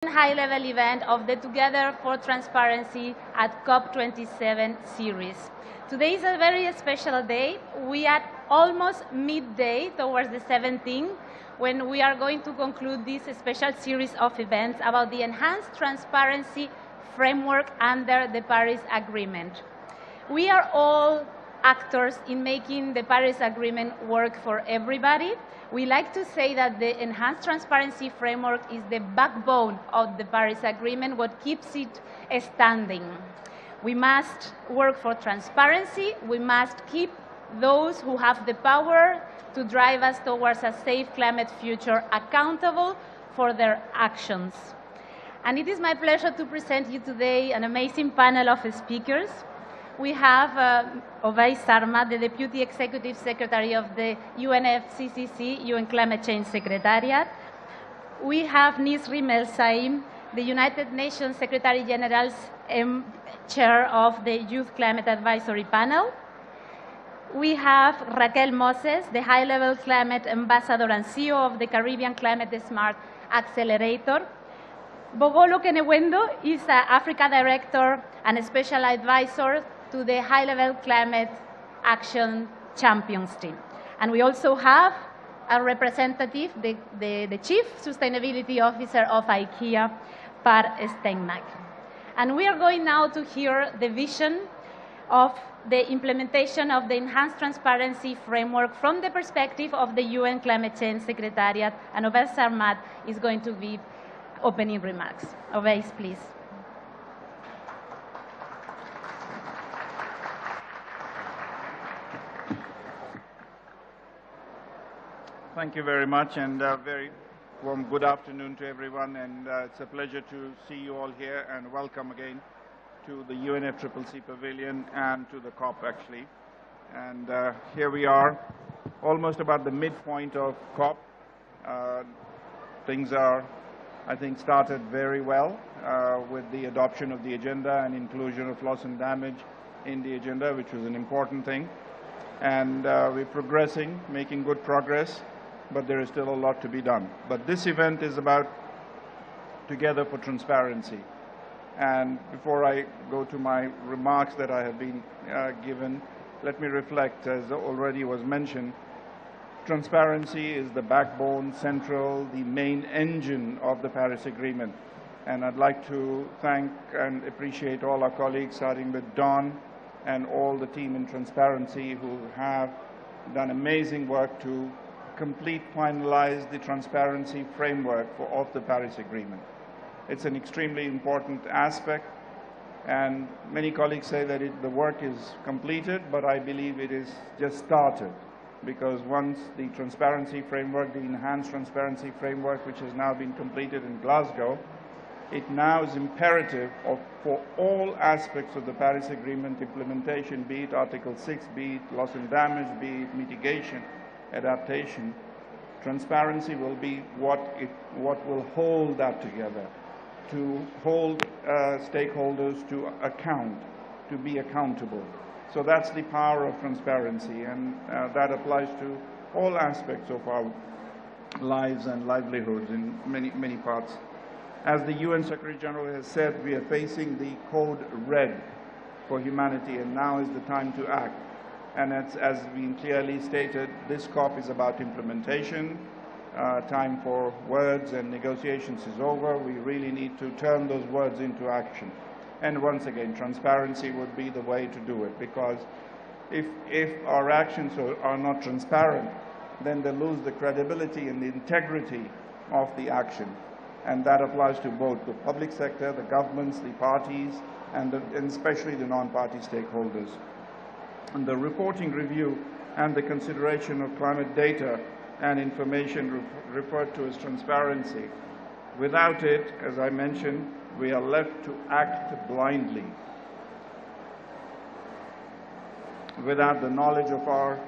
high-level event of the Together for Transparency at COP27 series. Today is a very special day. We are almost midday towards the 17th when we are going to conclude this special series of events about the enhanced transparency framework under the Paris Agreement. We are all actors in making the Paris Agreement work for everybody. We like to say that the enhanced transparency framework is the backbone of the Paris Agreement, what keeps it standing. We must work for transparency. We must keep those who have the power to drive us towards a safe climate future accountable for their actions. And it is my pleasure to present you today an amazing panel of speakers. We have Ovais Sarmat, the Deputy Executive Secretary of the UNFCCC, UN Climate Change Secretariat. We have Nisri Melsaim, the United Nations Secretary General's Chair of the Youth Climate Advisory Panel. We have Raquel Moses, the High-Level Climate Ambassador and CEO of the Caribbean Climate Smart Accelerator. Bogolo Kenewendo is an Africa Director and a Special Advisor to the High-Level Climate Action Champions team. And we also have a representative, the Chief Sustainability Officer of IKEA, Per Steenmark. And we are going now to hear the vision of the implementation of the Enhanced Transparency Framework from the perspective of the UN Climate Change Secretariat, and Ovais Sarmat is going to be opening remarks. Ovais, please. Thank you very much, and very warm good afternoon to everyone. And it's a pleasure to see you all here, and welcome again to the UNFCCC Pavilion and to the COP, actually. And here we are, almost about the midpoint of COP. Things are, I think, started very well with the adoption of the agenda and inclusion of loss and damage in the agenda, which was an important thing. And we're progressing, making good progress, but there is still a lot to be done. But this event is about Together for Transparency. And before I go to my remarks that I have been given, let me reflect, as already was mentioned, transparency is the backbone, central, the main engine of the Paris Agreement. And I'd like to thank and appreciate all our colleagues, starting with Don and all the team in Transparency who have done amazing work to complete, finalize the transparency framework of the Paris Agreement. It's an extremely important aspect, and many colleagues say that the work is completed, but I believe it is just started, because once the transparency framework, the enhanced transparency framework, which has now been completed in Glasgow, it now is imperative for all aspects of the Paris Agreement implementation, be it Article 6, be it loss and damage, be it mitigation, adaptation. Transparency will be what will hold that together, to hold stakeholders to account, to be accountable. So that's the power of transparency, and that applies to all aspects of our lives and livelihoods in many parts. As the UN Secretary General has said, we are facing the code red for humanity, and now is the time to act. And as we clearly stated, this COP is about implementation. Time for words and negotiations is over. We really need to turn those words into action. And once again, transparency would be the way to do it, because if our actions are not transparent, then they lose the credibility and the integrity of the action. And that applies to both the public sector, the governments, the parties, and especially the non-party stakeholders. And the reporting review and the consideration of climate data and information referred to as transparency. Without it, as I mentioned, we are left to act blindly, without the knowledge of our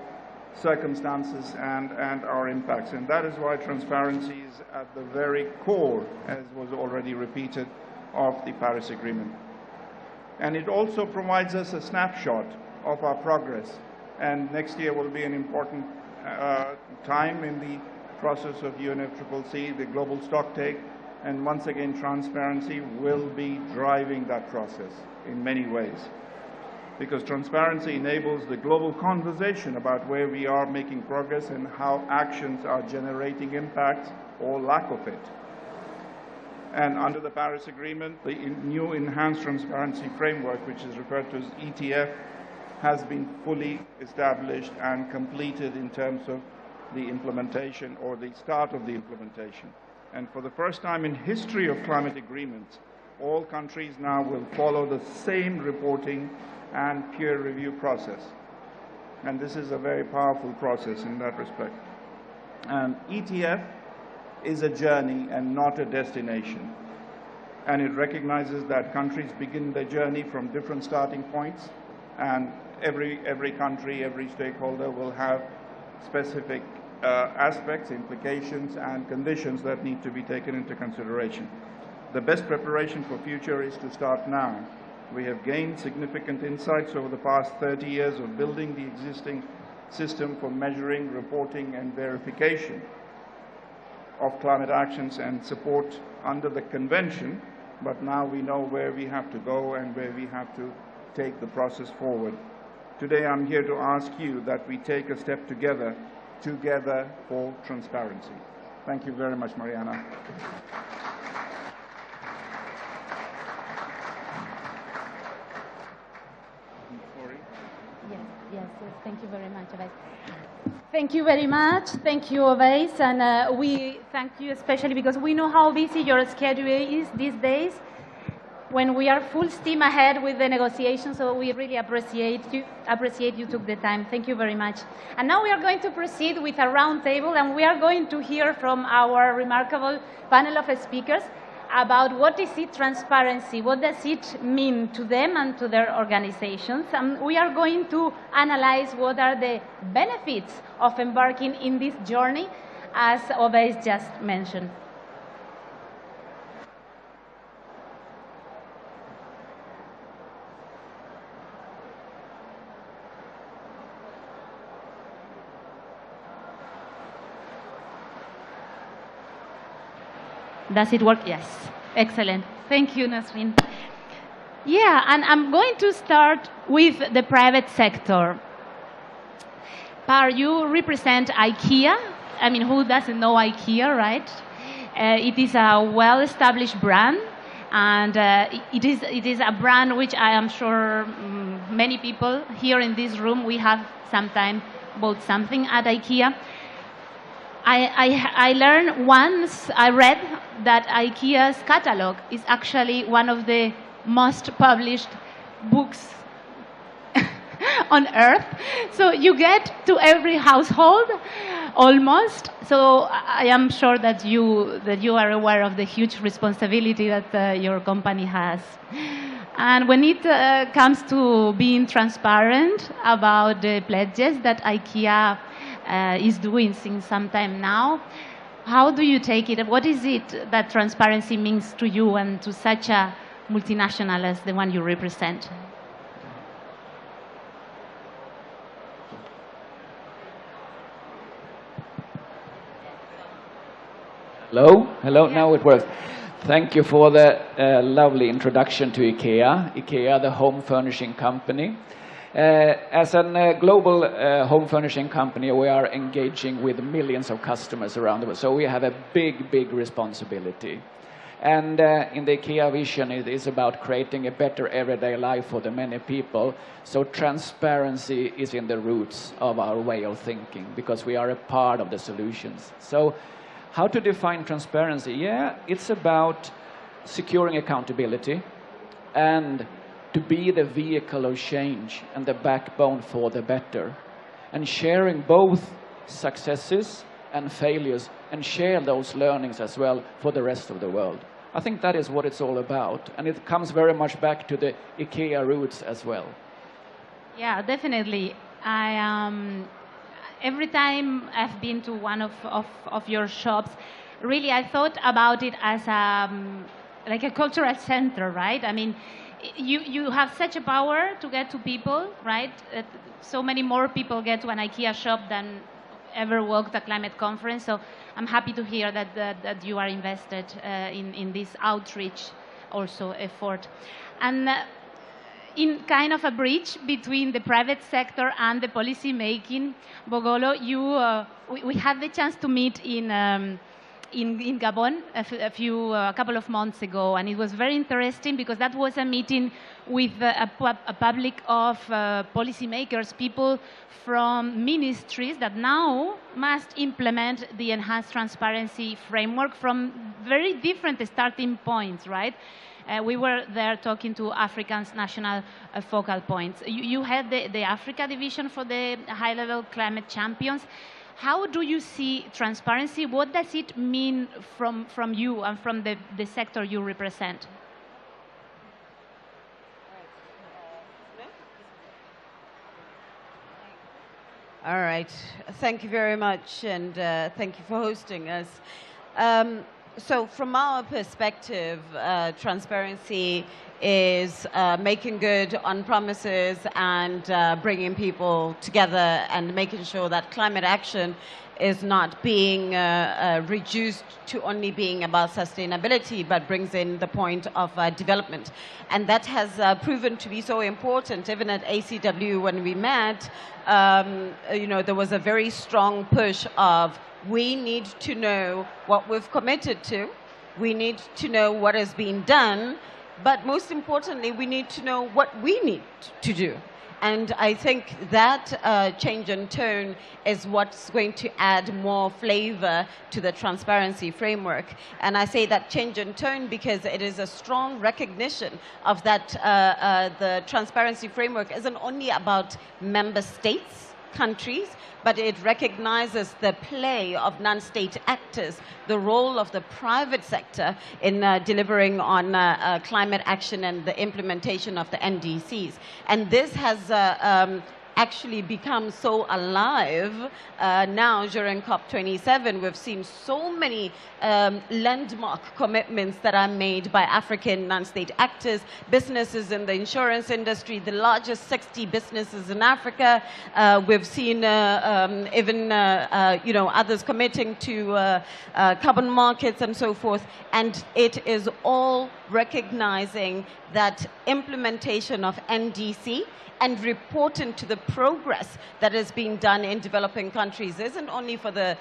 circumstances and our impacts. And that is why transparency is at the very core, as was already repeated, of the Paris Agreement. And it also provides us a snapshot of our progress. And next year will be an important time in the process of UNFCCC, the global stocktake, And once again, transparency will be driving that process in many ways, because transparency enables the global conversation about where we are making progress and how actions are generating impact or lack of it. And under the Paris Agreement, the new enhanced transparency framework, which is referred to as ETF, has been fully established and completed in terms of the implementation or the start of the implementation. And for the first time in history of climate agreements, all countries now will follow the same reporting and peer review process. And this is a very powerful process in that respect. And ETF is a journey and not a destination. And it recognizes that countries begin their journey from different starting points, and every country, every stakeholder will have specific aspects, implications, and conditions that need to be taken into consideration. The best preparation for future is to start now. We have gained significant insights over the past 30 years of building the existing system for measuring, reporting, and verification of climate actions and support under the convention, but now we know where we have to go and where we have to take the process forward. Today I'm here to ask you that we take a step together for transparency. Thank you very much, Mariana. Yes, thank you very much, Ovais. Thank you very much. Thank you, Ovais. And we thank you especially because we know how busy your schedule is these days when we are full steam ahead with the negotiations. So we really appreciate you took the time. Thank you very much. And now we are going to proceed with a round table, and we are going to hear from our remarkable panel of speakers about what is it transparency, what does it mean to them and to their organizations. And we are going to analyze what are the benefits of embarking in this journey, as Ovais just mentioned. Does it work? Yes. Excellent. Thank you, Nasrin. Yeah, and I'm going to start with the private sector. Par, you represent IKEA. I mean, who doesn't know IKEA, right? It is a well-established brand, and it is a brand which I am sure many people here in this room, we have sometime bought something at IKEA. I learned once, I read that IKEA's catalog is actually one of the most published books on earth. So you get to every household almost. So I am sure that you are aware of the huge responsibility that your company has. And when it comes to being transparent about the pledges that IKEA is doing since some time now, how do you take it? What is it that transparency means to you and to such a multinational as the one you represent? Hello? Hello, Yeah. now it works. Thank you for the lovely introduction to IKEA. IKEA, the home furnishing company. As a global home furnishing company, we are engaging with millions of customers around the world. So we have a big responsibility. And in the IKEA vision, it is about creating a better everyday life for the many people. So transparency is in the roots of our way of thinking, because we are a part of the solutions. So how to define transparency? Yeah, it's about securing accountability and to be the vehicle of change and the backbone for the better, and sharing both successes and failures, and share those learnings as well for the rest of the world. I think that is what it's all about, and it comes very much back to the IKEA roots as well. Yeah, definitely. Every time I've been to one of your shops, really I thought about it as like a cultural center, right? I mean, you have such a power to get to people, right? So many more people get to an IKEA shop than ever walked a climate conference. So I'm happy to hear that you are invested in this outreach also effort. And in kind of a bridge between the private sector and the policy making, Bogolo, we had the chance to meet in Gabon a couple of months ago, and it was very interesting because that was a meeting with a public of policymakers, people from ministries that now must implement the enhanced transparency framework from very different starting points, right? We were there talking to Africa's national focal points. You had the Africa division for the high-level climate champions. How do you see transparency? What does it mean from you and from the sector you represent? All right. Thank you very much, and thank you for hosting us. So from our perspective, transparency is making good on promises and bringing people together and making sure that climate action is not being reduced to only being about sustainability, but brings in the point of development. And that has proven to be so important. Even at ACW, when we met, there was a very strong push of we need to know what we've committed to, we need to know what has been done, but most importantly, we need to know what we need to do. And I think that change in tone is what's going to add more flavor to the transparency framework. And I say that change in tone because it is a strong recognition of that the transparency framework isn't only about member states, countries, but it recognizes the play of non-state actors, the role of the private sector in delivering on climate action and the implementation of the NDCs. And this has actually become so alive now during COP27. We've seen so many landmark commitments that are made by African non-state actors, businesses in the insurance industry, the largest 60 businesses in Africa. We've seen even others committing to carbon markets and so forth. And it is all recognizing that implementation of NDC and reporting to the progress that is being done in developing countries isn't only for the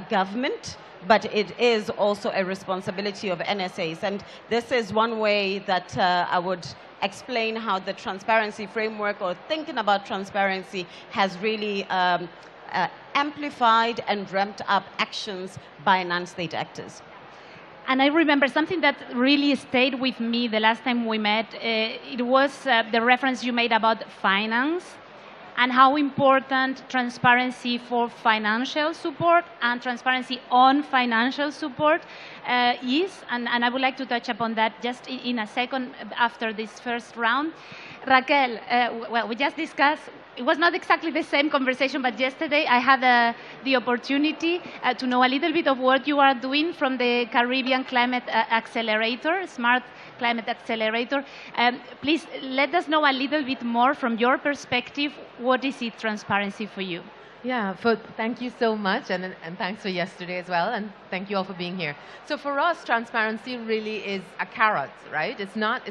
government, but it is also a responsibility of NSAs. And this is one way that I would explain how the transparency framework, or thinking about transparency, has really amplified and ramped up actions by non-state actors. And I remember something that really stayed with me the last time we met. It was the reference you made about finance and how important transparency for financial support and transparency on financial support is. And I would like to touch upon that just in a second after this first round. Raquel, well, we just discussed, it was not exactly the same conversation, but yesterday I had the opportunity to know a little bit of what you are doing from the Caribbean Climate Accelerator, Smart Climate Accelerator. Please let us know a little bit more from your perspective. What is it, transparency for you? Yeah, thank you so much, and thanks for yesterday as well, and thank you all for being here. So for us, transparency really is a carrot, right? It's not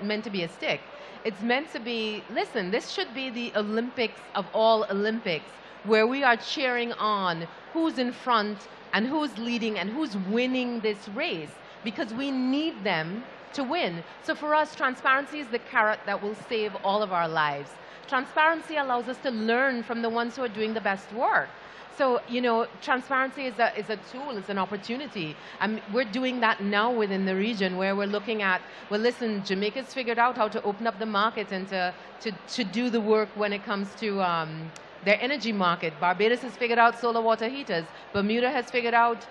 meant to be a stick. It's meant to be, listen, this should be the Olympics of all Olympics, where we are cheering on who's in front and who's leading and who's winning this race, because we need them to win. So for us, transparency is the carrot that will save all of our lives. Transparency allows us to learn from the ones who are doing the best work. So, transparency is a tool, it's an opportunity. We're doing that now within the region, where we're looking at, well, listen, Jamaica's figured out how to open up the market and to do the work when it comes to their energy market. Barbados has figured out solar water heaters. Bermuda has figured out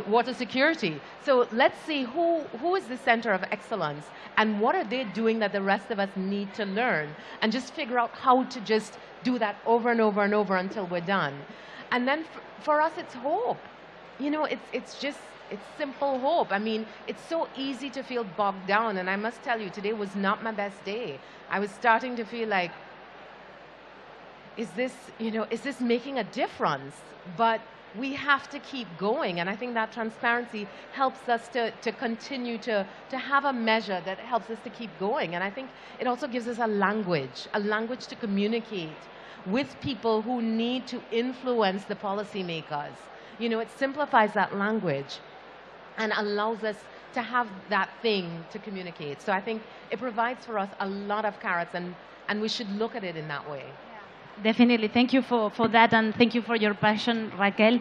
water security. So let's see who is the center of excellence and what are they doing that the rest of us need to learn, and just figure out how to just do that over and over and over until we're done. And then for us, it's hope. It's simple hope. I mean, it's so easy to feel bogged down. And I must tell you, today was not my best day. I was starting to feel like, is this making a difference? But we have to keep going, and I think that transparency helps us to continue to have a measure that helps us to keep going. And I think it also gives us a language to communicate with people who need to influence the policymakers. It simplifies that language and allows us to have that thing to communicate. So I think it provides for us a lot of carrots, and we should look at it in that way. Definitely. Thank you for that, and thank you for your passion, Raquel.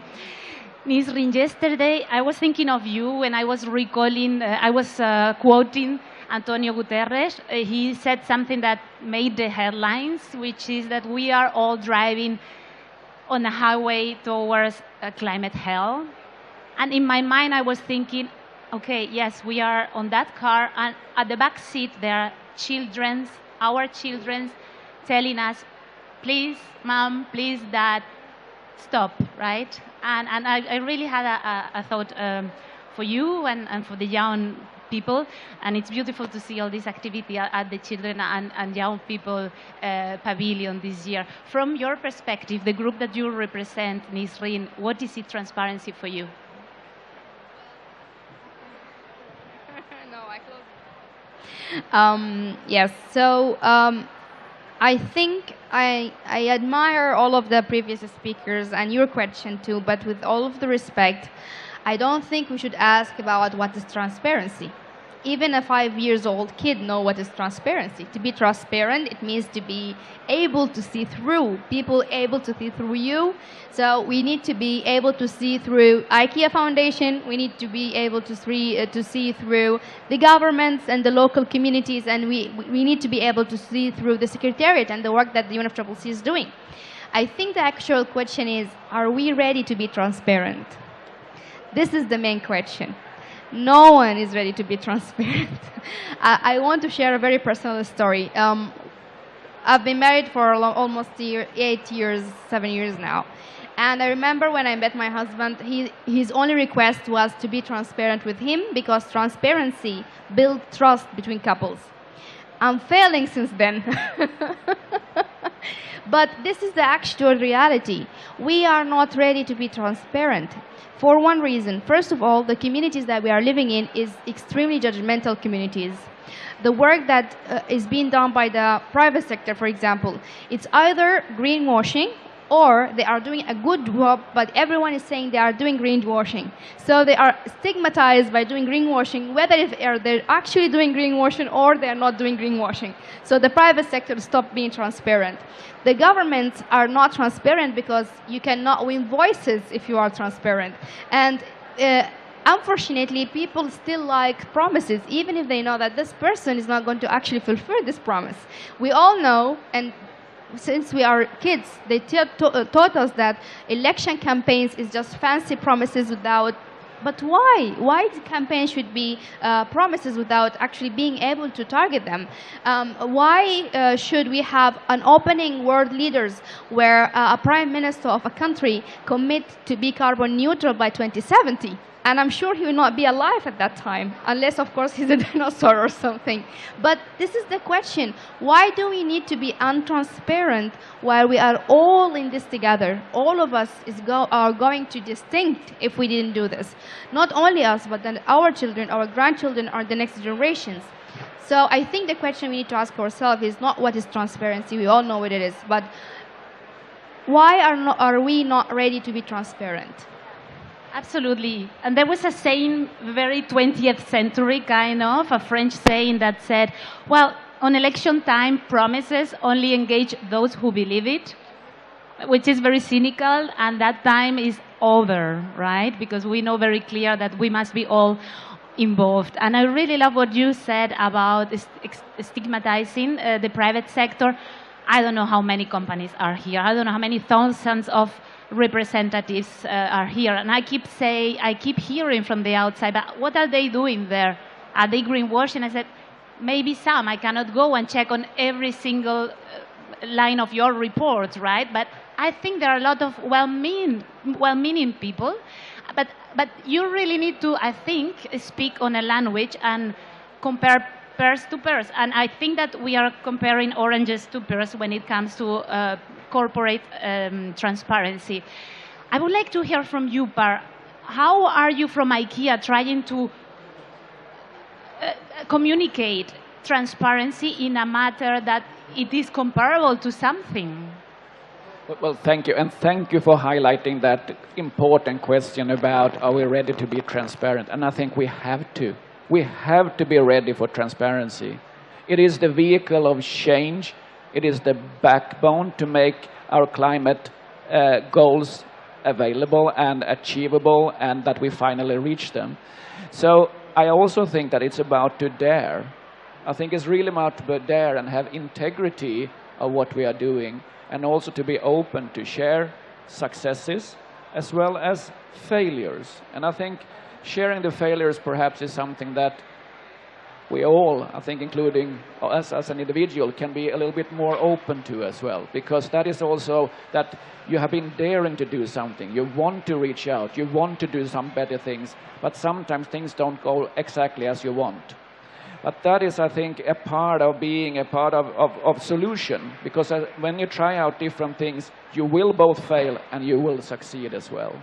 Nisrin, yesterday I was thinking of you when I was recalling, I was quoting Antonio Guterres. He said something that made the headlines, which is that we are all driving on a highway towards climate hell. And in my mind I was thinking, okay, yes, we are on that car, and at the back seat there are our children telling us, please, mom, please, dad, stop, right? And I really had a thought for you and for the young people, and it's beautiful to see all this activity at the Children and Young People Pavilion this year. From your perspective, the group that you represent, Nisrin, what is it transparency for you? No, I close. Yes, so I think I admire all of the previous speakers and your question too, but with all of the respect, I don't think we should ask about what is transparency. Even a 5-year-old kid knows what is transparency. To be transparent, it means to be able to see through, people able to see through you. So we need to be able to see through IKEA Foundation. We need to be able to see through the governments and the local communities, and we need to be able to see through the Secretariat and the work that the UNFCCC is doing. I think the actual question is, are we ready to be transparent? This is the main question. No one is ready to be transparent. I want to share a very personal story. I've been married for almost 8 years, 7 years now. And I remember when I met my husband, his only request was to be transparent with him, because transparency builds trust between couples. I'm failing since then. But this is the actual reality. We are not ready to be transparent for one reason. First of all, the communities that we are living in is extremely judgmental communities. The work that is being done by the private sector, for example, it's either greenwashing or they are doing a good job, but everyone is saying they are doing greenwashing. So they are stigmatized by doing greenwashing, whether they're actually doing greenwashing or they're not doing greenwashing. So the private sector stopped being transparent. The governments are not transparent because you cannot win voices if you are transparent. And unfortunately, people still like promises, even if they know that this person is not going to actually fulfill this promise. We all know, and since we are kids, they taught us that election campaigns is just fancy promises without. But why? Why the campaign should be promises without actually being able to target them? Why should we have an opening world leaders where a prime minister of a country commit to be carbon neutral by 2070? And I'm sure he will not be alive at that time, unless, of course, he's a dinosaur or something. But this is the question. Why do we need to be untransparent while we are all in this together? All of us are going to distinct if we didn't do this. Not only us, but then our children, our grandchildren, or the next generations. So I think the question we need to ask ourselves is not what is transparency. We all know what it is. But why are we not ready to be transparent? Absolutely. And there was a saying, very 20th century kind of, a French saying that said, well, on election time, promises only engage those who believe it, which is very cynical, and that time is over, right? Because we know very clear that we must be all involved. And I really love what you said about stigmatizing the private sector. I don't know how many companies are here. I don't know how many thousands of representatives are here, and I keep hearing from the outside, but what are they doing there? Are they greenwashing? I said, maybe some. I cannot go and check on every single line of your report, right? But I think there are a lot of well-meaning people, but you really need to, I think, speak on a language and compare pears to pears. And I think that we are comparing oranges to pears when it comes to corporate transparency. I would like to hear from you, Per. How are you from IKEA trying to communicate transparency in a matter that it is comparable to something? Well, thank you. And thank you for highlighting that important question about are we ready to be transparent? And I think we have to. We have to be ready for transparency. It is the vehicle of change. It is the backbone to make our climate goals available and achievable, and that we finally reach them. So I also think that it's about to dare. I think it's really about to dare and have integrity of what we are doing, and also to be open to share successes as well as failures. And I think sharing the failures perhaps is something that we all, I think including us as an individual, can be a little bit more open to as well. Because that is also that you have been daring to do something. You want to reach out. You want to do some better things. But sometimes things don't go exactly as you want. But that is, I think, a part of being a part of solution. Because when you try out different things, you will both fail and you will succeed as well.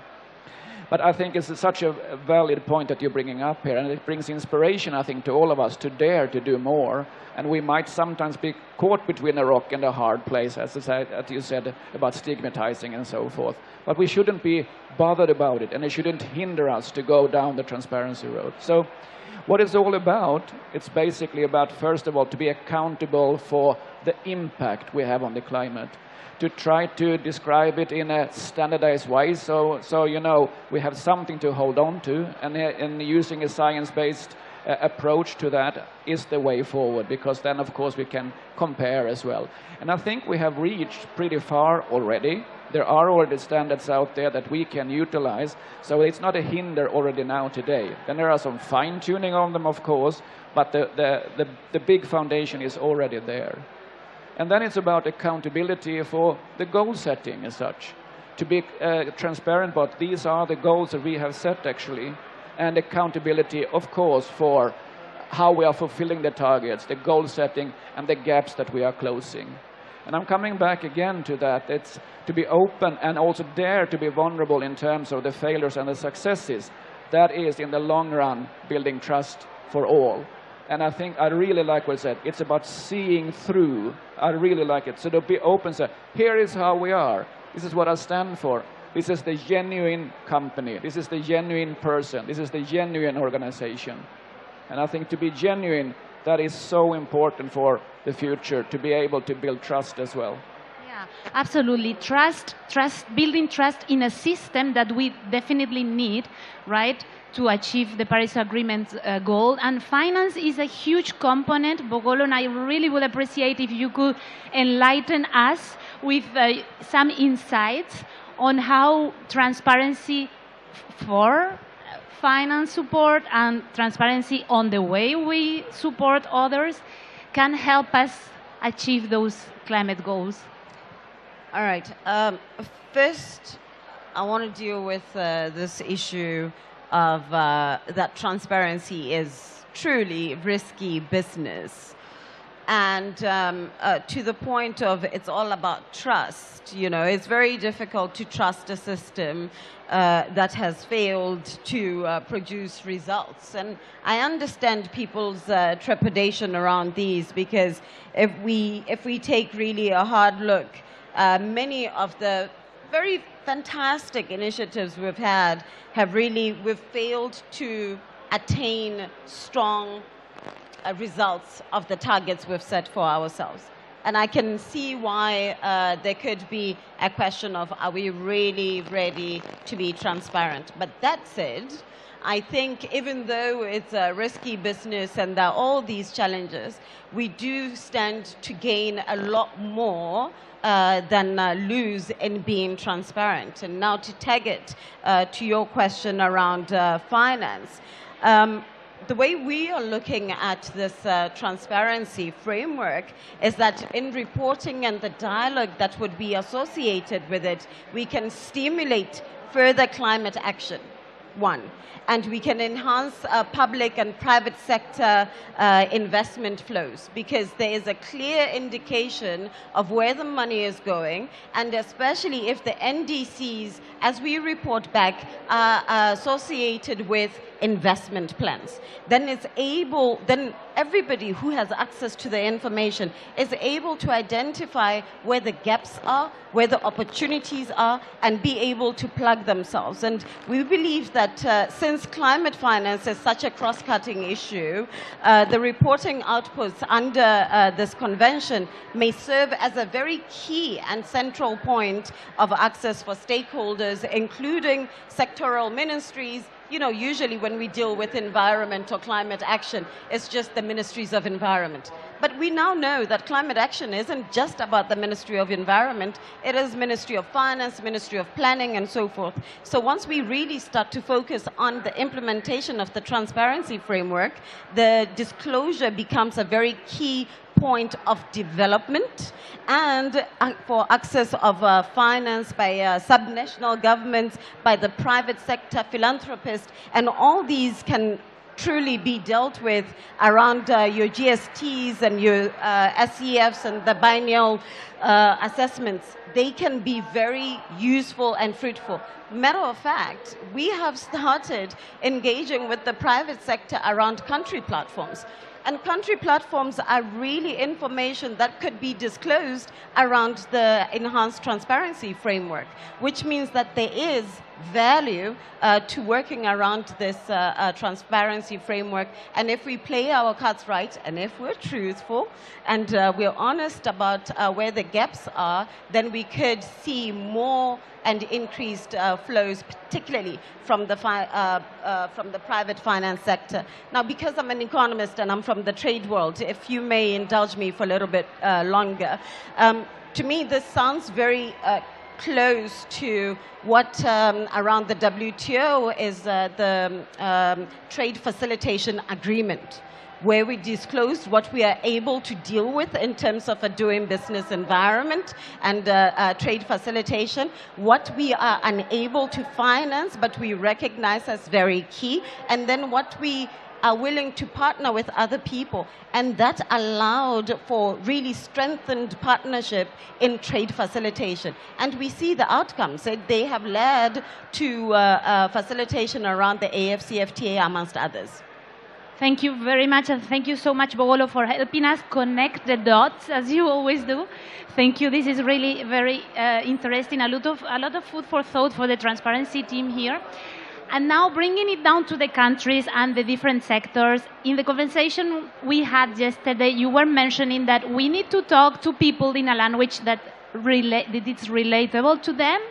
But I think it's such a valid point that you're bringing up here, and it brings inspiration, I think, to all of us to dare to do more. And we might sometimes be caught between a rock and a hard place, as you said, about stigmatizing and so forth. But we shouldn't be bothered about it, and it shouldn't hinder us to go down the transparency road. So what it's all about, it's basically about, first of all, to be accountable for the impact we have on the climate, to try to describe it in a standardized way, so you know we have something to hold on to, and using a science-based approach to that is the way forward, because then of course we can compare as well. And I think we have reached pretty far already. There are already standards out there that we can utilize, so it's not a hinder already now today. Then there are some fine-tuning on them, of course, but the big foundation is already there. And then it's about accountability for the goal setting as such. To be transparent about these are the goals that we have set actually, and accountability, of course, for how we are fulfilling the targets, the goal setting, and the gaps that we are closing. And I'm coming back again to that. It's to be open and also dare to be vulnerable in terms of the failures and the successes. That is, in the long run, building trust for all. And I think I really like what I said. It's about seeing through. I really like it. So to be open, say, here is how we are. This is what I stand for. This is the genuine company. This is the genuine person. This is the genuine organization. And I think to be genuine, that is so important for the future, to be able to build trust as well. Yeah, absolutely. Trust, building trust in a system that we definitely need, right, to achieve the Paris Agreement goal. And finance is a huge component. Bogolo, and I really would appreciate if you could enlighten us with some insights on how transparency for finance support and transparency on the way we support others can help us achieve those climate goals. All right. First, I want to deal with this issue of that transparency is truly risky business. And to the point of it's all about trust. You know, it's very difficult to trust a system that has failed to produce results. And I understand people's trepidation around these, because if we take really a hard look, many of the very fantastic initiatives we've had we've failed to attain strong results of the targets we've set for ourselves. And I can see why there could be a question of, are we really ready to be transparent? But that said, I think even though it's a risky business and there are all these challenges, we do stand to gain a lot more than lose in being transparent. And now to tag it to your question around finance, the way we are looking at this transparency framework is that in reporting and the dialogue that would be associated with it, we can stimulate further climate action. one. And we can enhance public and private sector investment flows, because there is a clear indication of where the money is going, and especially if the NDCs, as we report back, are associated with investment plans. Then everybody who has access to the information is able to identify where the gaps are, where the opportunities are, and be able to plug themselves. And we believe that since climate finance is such a cross-cutting issue, the reporting outputs under this convention may serve as a very key and central point of access for stakeholders, including sectoral ministries. You know, usually when we deal with environment or climate action, it's just the ministries of environment. But we now know that climate action isn't just about the Ministry of Environment. It is Ministry of Finance, Ministry of Planning, and so forth. So once we really start to focus on the implementation of the transparency framework, the disclosure becomes a very key point of development, and for access of finance by subnational governments, by the private sector, philanthropists, and all these can truly be dealt with around your GSTs and your SEFs and the biennial assessments. They can be very useful and fruitful. Matter of fact, we have started engaging with the private sector around country platforms. And country platforms are really information that could be disclosed around the enhanced transparency framework, which means that there is value to working around this transparency framework. And if we play our cards right, and if we're truthful, and we're honest about where the gaps are, then we could see more and increased flows, particularly from the private finance sector. Now, because I'm an economist and I'm from the trade world, if you may indulge me for a little bit longer, to me this sounds very close to what around the WTO is the trade facilitation agreement, where we disclose what we are able to deal with in terms of a doing business environment and trade facilitation, what we are unable to finance but we recognize as very key, and then what we are willing to partner with other people. And that allowed for really strengthened partnership in trade facilitation. And we see the outcomes. They have led to facilitation around the AFCFTA, amongst others. Thank you very much, and thank you so much, Bogolo, for helping us connect the dots, as you always do. Thank you. This is really very interesting. A lot of food for thought for the transparency team here. And now bringing it down to the countries and the different sectors. In the conversation we had yesterday, you were mentioning that we need to talk to people in a language that it's relatable to them.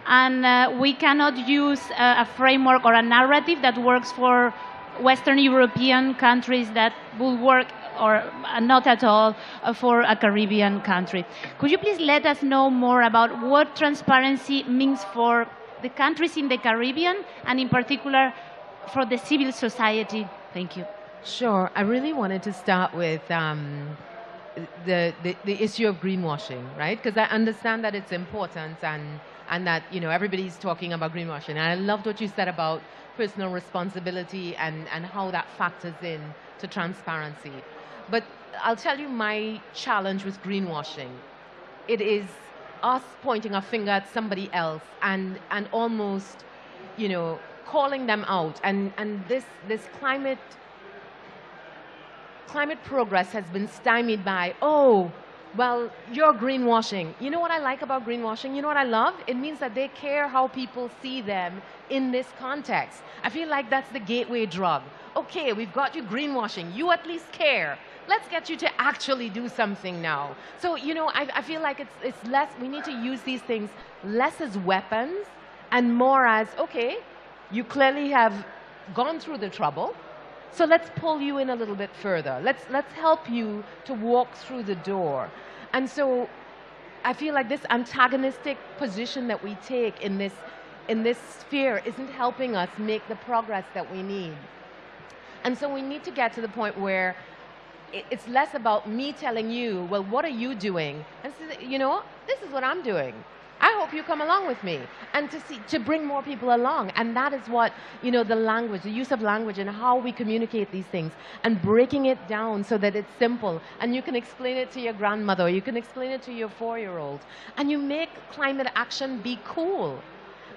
And we cannot use a framework or a narrative that works for Western European countries that will work or not at all for a Caribbean country. Could you please let us know more about what transparency means for the countries in the Caribbean, and in particular for the civil society? Thank you. Sure. I really wanted to start with the issue of greenwashing, right? Because I understand that it's important, and that, you know, everybody's talking about greenwashing. And I loved what you said about personal responsibility and how that factors in to transparency. But I'll tell you my challenge with greenwashing. It is us pointing a finger at somebody else and almost, you know, calling them out. And this climate progress has been stymied by, oh, well, you're greenwashing. You know what I like about greenwashing? You know what I love? It means that they care how people see them in this context. I feel like that's the gateway drug. Okay, we've got you greenwashing. You at least care. Let's get you to actually do something now. So, you know, I feel like it's less, we need to use these things less as weapons and more as, okay, you clearly have gone through the trouble, so let's pull you in a little bit further. Let's help you to walk through the door. And so I feel like this antagonistic position that we take in this sphere isn't helping us make the progress that we need. And so we need to get to the point where it's less about me telling you, well, what are you doing? And so, you know, this is what I'm doing. I hope you come along with me, and to bring more people along. And that is what, the language, the use of language and how we communicate these things, and breaking it down so that it's simple and you can explain it to your grandmother, or you can explain it to your 4-year-old, and you make climate action be cool.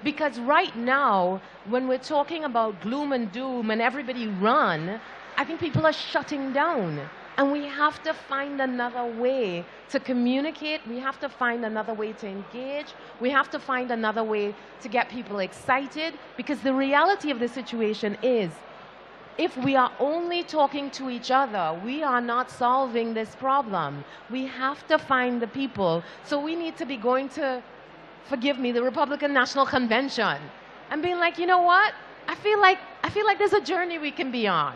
Because right now, when we're talking about gloom and doom and everybody run, I think people are shutting down. And we have to find another way to communicate. We have to find another way to engage. We have to find another way to get people excited. Because the reality of the situation is, if we are only talking to each other, we are not solving this problem. We have to find the people. So we need to be going to, forgive me, the Republican National Convention and being like, you know what? I feel like there's a journey we can be on.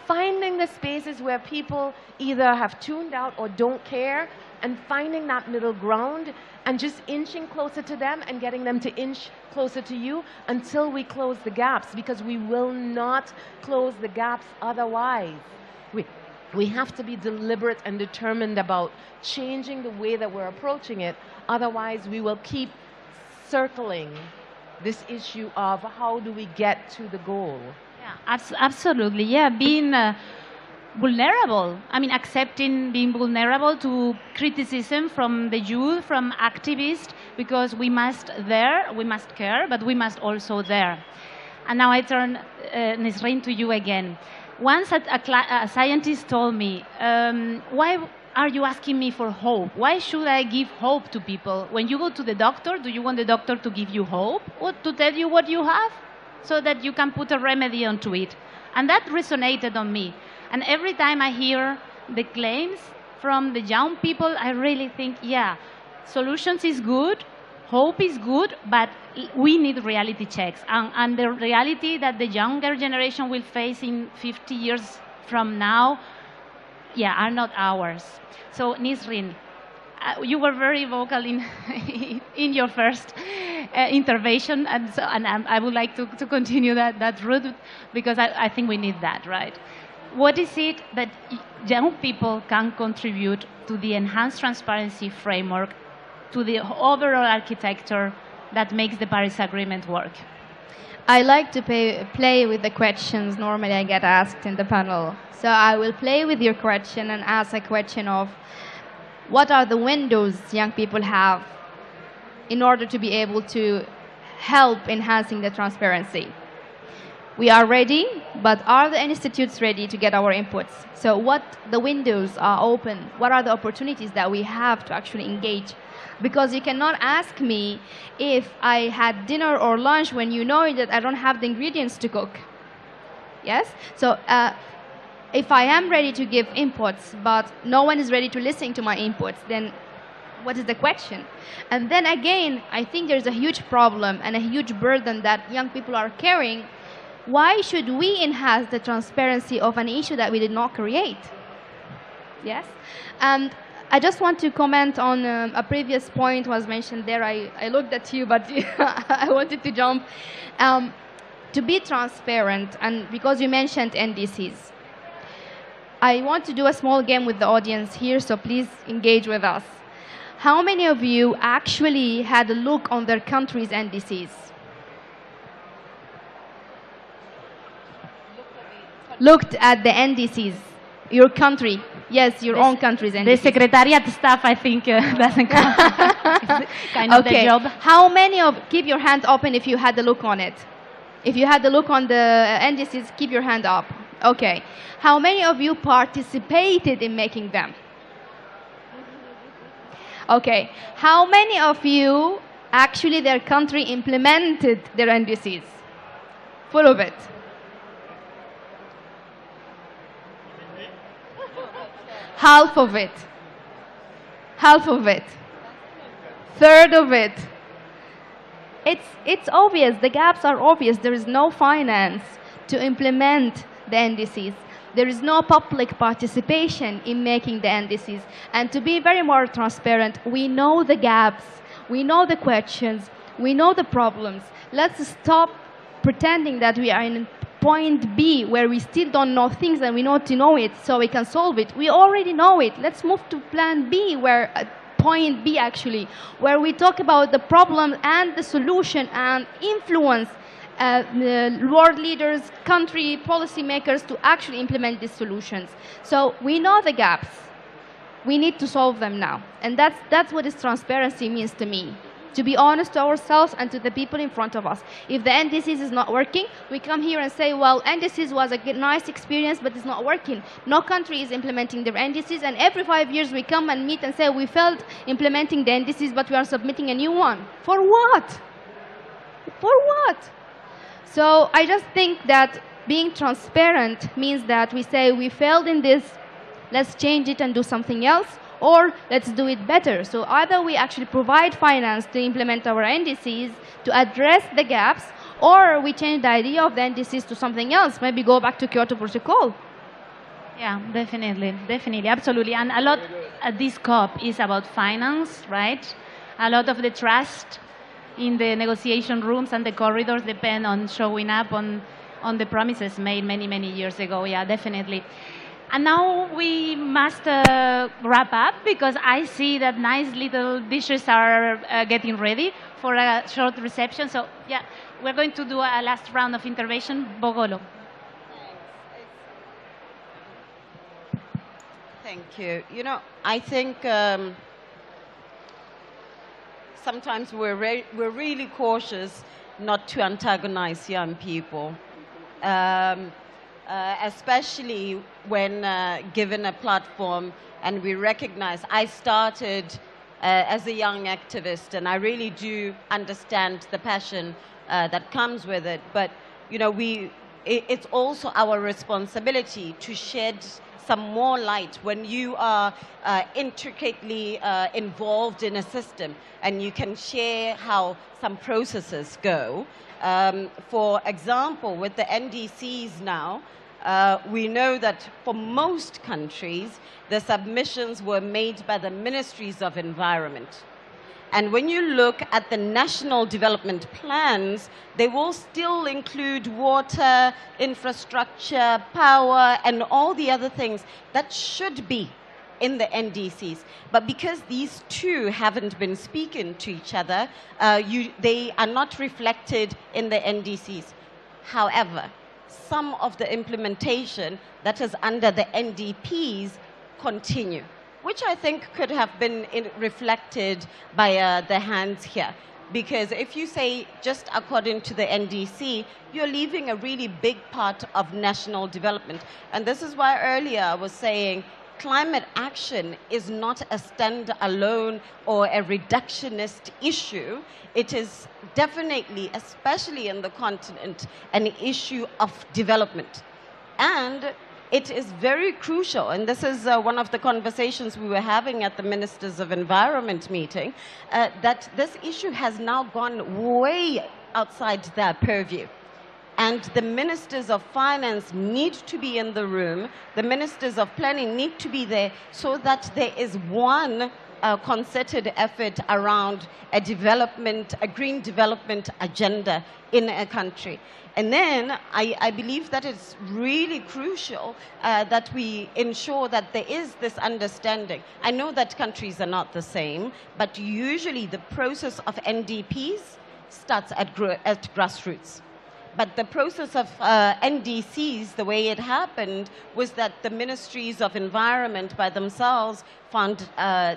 Finding the spaces where people either have tuned out or don't care, and finding that middle ground and just inching closer to them and getting them to inch closer to you until we close the gaps, because we will not close the gaps otherwise. We have to be deliberate and determined about changing the way that we're approaching it. Otherwise, we will keep circling this issue of how do we get to the goal. Yeah, absolutely. Yeah, being vulnerable. I mean, accepting being vulnerable to criticism from the youth, from activists, because we must care, but we must also dare. And now I turn, Nisreen, to you again. Once a scientist told me, why are you asking me for hope? Why should I give hope to people? When you go to the doctor, do you want the doctor to give you hope or to tell you what you have so that you can put a remedy onto it? And that resonated on me. And every time I hear the claims from the young people, I really think, yeah, solutions is good, hope is good, but we need reality checks. And the reality that the younger generation will face in 50 years from now, yeah, are not ours. So, Nisreen, you were very vocal in your first intervention, and I would like to continue that route, because I think we need that, right? What is it that young people can contribute to the enhanced transparency framework, to the overall architecture that makes the Paris Agreement work? I like to play with the questions normally I get asked in the panel. So I will play with your question and ask a question of what are the windows young people have in order to be able to help enhancing the transparency. We are ready, but are the institutes ready to get our inputs? So what the windows are open? What are the opportunities that we have to actually engage? Because you cannot ask me if I had dinner or lunch when you know that I don't have the ingredients to cook. Yes? So if I am ready to give inputs, but no one is ready to listen to my inputs, then what is the question? And then again, I think there's a huge problem and a huge burden that young people are carrying. Why should we enhance the transparency of an issue that we did not create? Yes? And I just want to comment on a previous point was mentioned there. I looked at you, but I wanted to jump. To be transparent, and because you mentioned NDCs, I want to do a small game with the audience here, so please engage with us. How many of you actually had a look on their country's NDCs? Looked at the NDCs, your country. Yes, your own country's NDCs. The secretariat staff, I think, doesn't count. It's kind of okay. the job. How many of, keep your hand open if you had a look on it. If you had a look on the NDCs, keep your hand up. Okay. How many of you participated in making them? Okay. How many of you actually their country implemented their NDCs? Full of it. Half of it. Half of it. Third of it. It's obvious. The gaps are obvious. There is no finance to implement the NDCs. There is no public participation in making the NDCs. And to be very more transparent, we know the gaps. We know the questions. We know the problems. Let's stop pretending that we are in point B, where we still don't know things and we know to know it so we can solve it. We already know it. Let's move to plan B, where point B actually, where we talk about the problem and the solution and influence world leaders, country policymakers to actually implement these solutions. So we know the gaps. We need to solve them now. And that's what this transparency means to me. To be honest to ourselves and to the people in front of us. If the NDCs is not working, we come here and say, well, NDCs was a nice experience, but it's not working. No country is implementing their NDCs, and every 5 years we come and meet and say, we failed implementing the NDCs, but we are submitting a new one. For what? For what? So I just think that being transparent means that we say, we failed in this, let's change it and do something else, or let's do it better. So either we actually provide finance to implement our NDCs to address the gaps, or we change the idea of the NDCs to something else, maybe go back to Kyoto Protocol. Yeah, definitely, absolutely. And a lot at this COP is about finance, right? A lot of the trust in the negotiation rooms and the corridors depend on showing up on the promises made many, many years ago. Yeah, definitely. And now we must wrap up, because I see that nice little dishes are getting ready for a short reception. So yeah, we're going to do a last round of intervention. Bogolo. Thank you. You know, I think sometimes we're really cautious not to antagonize young people. Especially when given a platform, and we recognize, I started as a young activist, and I really do understand the passion that comes with it. But, you know, it's also our responsibility to shed some more light when you are intricately involved in a system, and you can share how some processes go. For example, with the NDCs now, we know that for most countries, the submissions were made by the ministries of environment. And when you look at the national development plans, they will still include water, infrastructure, power, and all the other things that should be in the NDCs. But because these two haven't been speaking to each other, they are not reflected in the NDCs. However, some of the implementation that is under the NDPs continue, which I think could have been reflected by the hands here. Because if you say just according to the NDC, you're leaving a really big part of national development. And this is why earlier I was saying climate action is not a stand-alone or a reductionist issue. It is definitely, especially in the continent, an issue of development. And it is very crucial, and this is one of the conversations we were having at the Ministers of Environment meeting, that this issue has now gone way outside their purview. And the ministers of finance need to be in the room. The ministers of planning need to be there, so that there is one concerted effort around a green development agenda in a country. And then I believe that it's really crucial that we ensure that there is this understanding. I know that countries are not the same, but usually the process of NDPs starts at grassroots. But the process of NDCs, the way it happened, was that the ministries of environment by themselves fund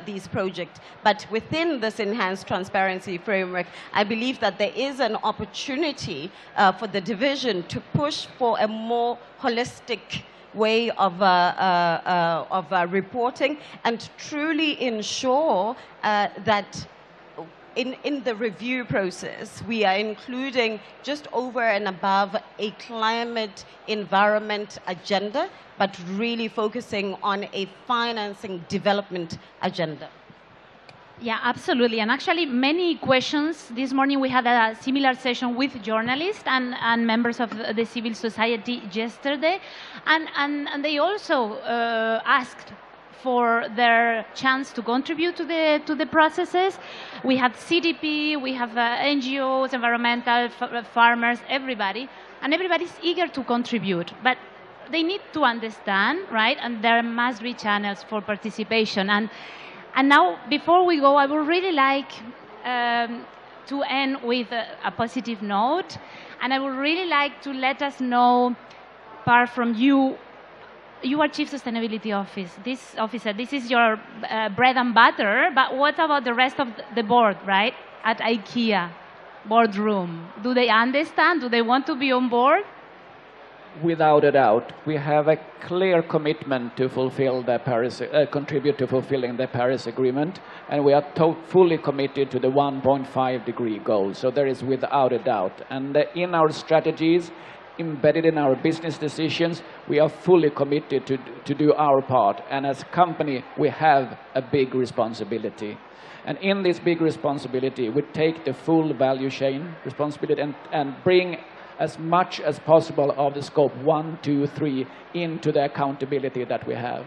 these projects. But within this enhanced transparency framework, I believe that there is an opportunity for the division to push for a more holistic way of reporting, and truly ensure that in the review process, we are including just over and above a climate environment agenda, but really focusing on a financing development agenda. Yeah, absolutely. And actually, many questions. This morning we had a similar session with journalists and members of the civil society yesterday. And they also asked for their chance to contribute to the processes. We have CDP, we have NGOs, environmental, farmers, everybody, and everybody's eager to contribute. But they need to understand, right? And there must be channels for participation. And And now, before we go, I would really like to end with a positive note. And I would really like to let us know, apart from you, you are Chief Sustainability Officer. This is your bread and butter. But what about the rest of the board, right? At IKEA boardroom. Do they understand? Do they want to be on board? Without a doubt, we have a clear commitment to fulfill the contribute to fulfilling the Paris Agreement, and we are fully committed to the 1.5-degree goal. So there is without a doubt. And in our strategies, embedded in our business decisions, we are fully committed to do our part. And as a company, we have a big responsibility. And in this big responsibility, we take the full value chain responsibility and bring as much as possible of the scope 1, 2, 3 into the accountability that we have.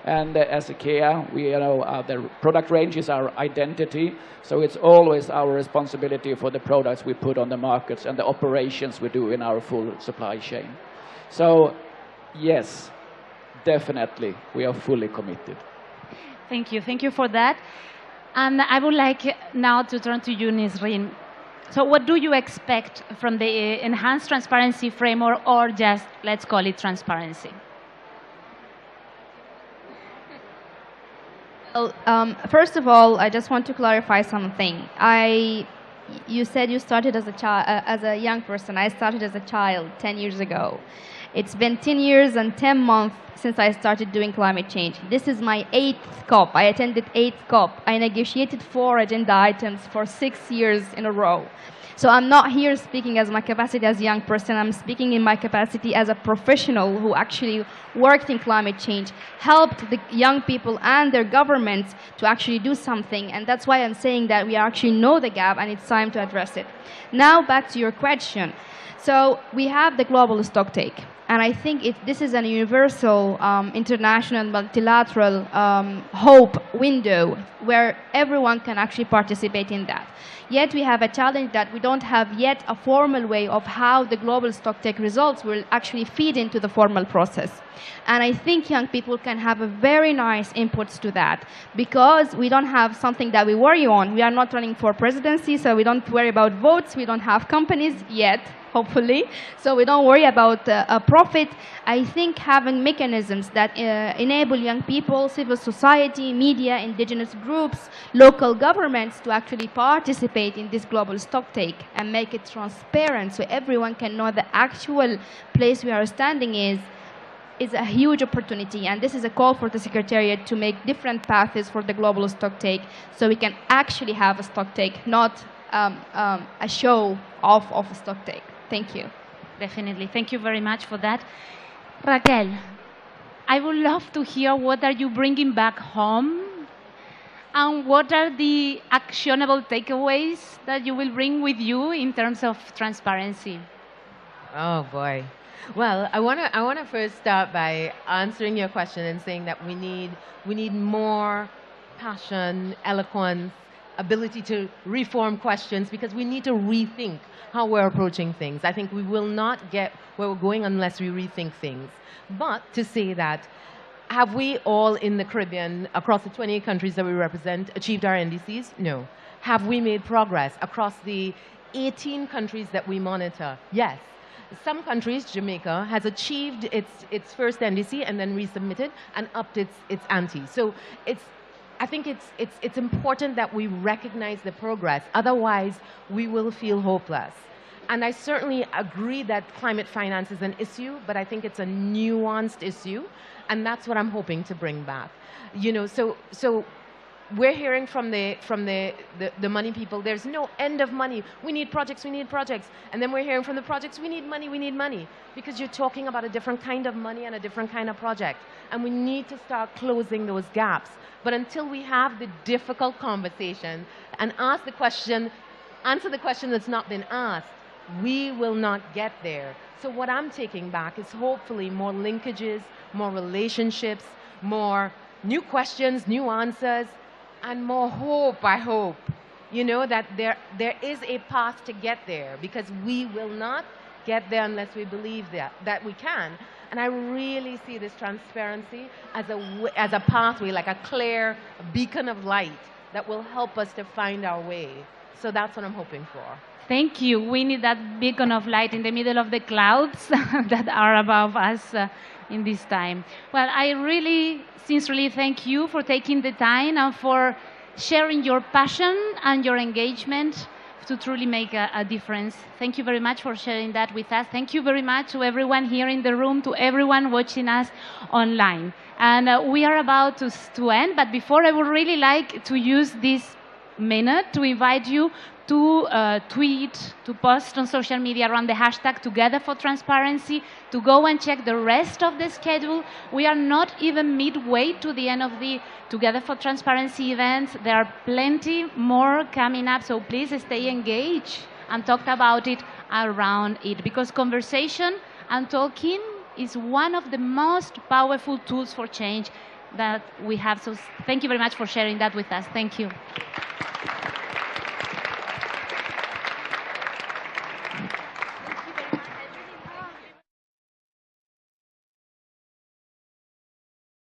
And as IKEA, the product range is our identity, so it's always our responsibility for the products we put on the markets and the operations we do in our full supply chain. So, yes, definitely, we are fully committed. Thank you for that. And I would like now to turn to you, Nisreen. So what do you expect from the enhanced transparency framework, or just, let's call it transparency? Well, first of all, I just want to clarify something. You said you started as a young person. I started as a child 10 years ago. It's been 10 years and 10 months since I started doing climate change. This is my 8th COP. I attended 8th COP. I negotiated 4 agenda items for 6 years in a row. So I'm not here speaking as my capacity as a young person. I'm speaking in my capacity as a professional who actually worked in climate change, helped the young people and their governments to actually do something. And that's why I'm saying that we actually know the gap and it's time to address it. Now back to your question. So we have the global stocktake. And I think this is a universal, international, multilateral hope window where everyone can actually participate in that. Yet we have a challenge that we don't have yet a formal way of how the global stocktake results will actually feed into the formal process. And I think young people can have a very nice inputs to that because we don't have something that we worry on. We are not running for presidency, so we don't worry about votes. We don't have companies yet, hopefully, so we don't worry about a profit. I think having mechanisms that enable young people, civil society, media, indigenous groups, local governments to actually participate in this global stocktake and make it transparent so everyone can know the actual place we are standing is a huge opportunity. And this is a call for the Secretariat to make different paths for the global stocktake so we can actually have a stocktake, not a show off of a stocktake. Thank you. Definitely. Thank you very much for that. Raquel, I would love to hear what are you bringing back home and what are the actionable takeaways that you will bring with you in terms of transparency. Oh, boy. Well, I want to first start by answering your question and saying that we need more passion, eloquence, ability to reform questions because we need to rethink how we're approaching things. I think we will not get where we're going unless we rethink things. But to say that, have we all in the Caribbean, across the 28 countries that we represent, achieved our NDCs? No. Have we made progress across the 18 countries that we monitor? Yes. Some countries, Jamaica, has achieved its first NDC and then resubmitted and upped its ante. So I think it's important that we recognize the progress. Otherwise, we will feel hopeless. And I certainly agree that climate finance is an issue, but I think it's a nuanced issue, and that's what I'm hoping to bring back. You know, so we're hearing from the money people, there's no end of money. We need projects, we need projects. And then we're hearing from the projects, we need money. Because you're talking about a different kind of money and a different kind of project. And we need to start closing those gaps. But until we have the difficult conversation and answer the question that's not been asked, we will not get there. So what I'm taking back is hopefully more linkages, more relationships, more new questions, new answers, and more hope, I hope. You know, that there is a path to get there because we will not get there unless we believe that we can. And I really see this transparency as a pathway, like a clear beacon of light that will help us to find our way. So that's what I'm hoping for. Thank you. We need that beacon of light in the middle of the clouds that are above us in this time. Well, I really sincerely thank you for taking the time and for sharing your passion and your engagement to truly make a difference. Thank you very much for sharing that with us. Thank you very much to everyone here in the room, to everyone watching us online. And we are about to end, but before, I would really like to use this minute to invite you to tweet, to post on social media around the hashtag Together for Transparency, to go and check the rest of the schedule. We are not even midway to the end of the Together for Transparency events. There are plenty more coming up, so please stay engaged and talk about it around it, because conversation and talking is one of the most powerful tools for change that we have. So thank you very much for sharing that with us. Thank you.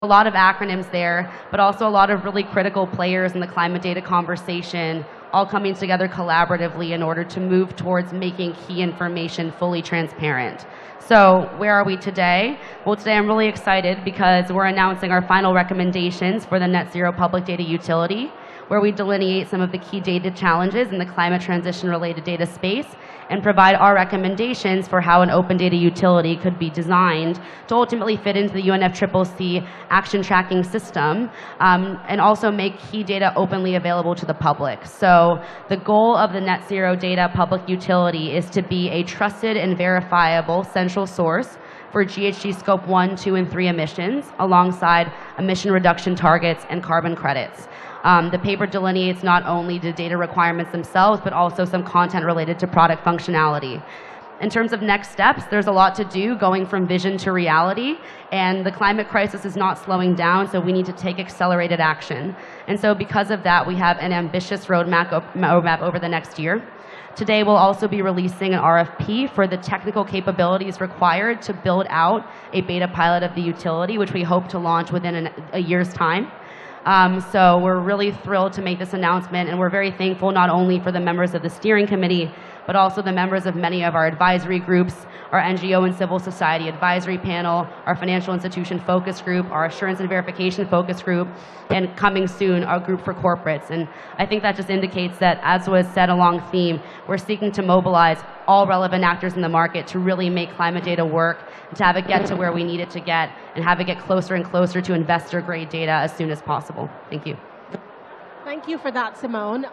A lot of acronyms there, but also a lot of really critical players in the climate data conversation, all coming together collaboratively in order to move towards making key information fully transparent. So where are we today? Well, today I'm really excited because we're announcing our final recommendations for the Net Zero Public Data Utility, where we delineate some of the key data challenges in the climate transition-related data space and provide our recommendations for how an open data utility could be designed to ultimately fit into the UNFCCC action tracking system, and also make key data openly available to the public. So the goal of the Net Zero Data Public Utility is to be a trusted and verifiable central source for GHG Scope 1, 2, and 3 emissions, alongside emission reduction targets and carbon credits. The paper delineates not only the data requirements themselves, but also some content related to product functionality. In terms of next steps, there's a lot to do going from vision to reality, and the climate crisis is not slowing down, so we need to take accelerated action. And so because of that, we have an ambitious roadmap over the next year. Today, we'll also be releasing an RFP for the technical capabilities required to build out a beta pilot of the utility, which we hope to launch within a year's time. So we're really thrilled to make this announcement, and we're very thankful not only for the members of the steering committee, but also the members of many of our advisory groups, our NGO and civil society advisory panel, our financial institution focus group, our assurance and verification focus group, and coming soon, our group for corporates. And I think that just indicates that, as was said along theme, we're seeking to mobilize all relevant actors in the market to really make climate data work, and to have it get to where we need it to get, and have it get closer and closer to investor-grade data as soon as possible. Thank you. Thank you for that, Simone.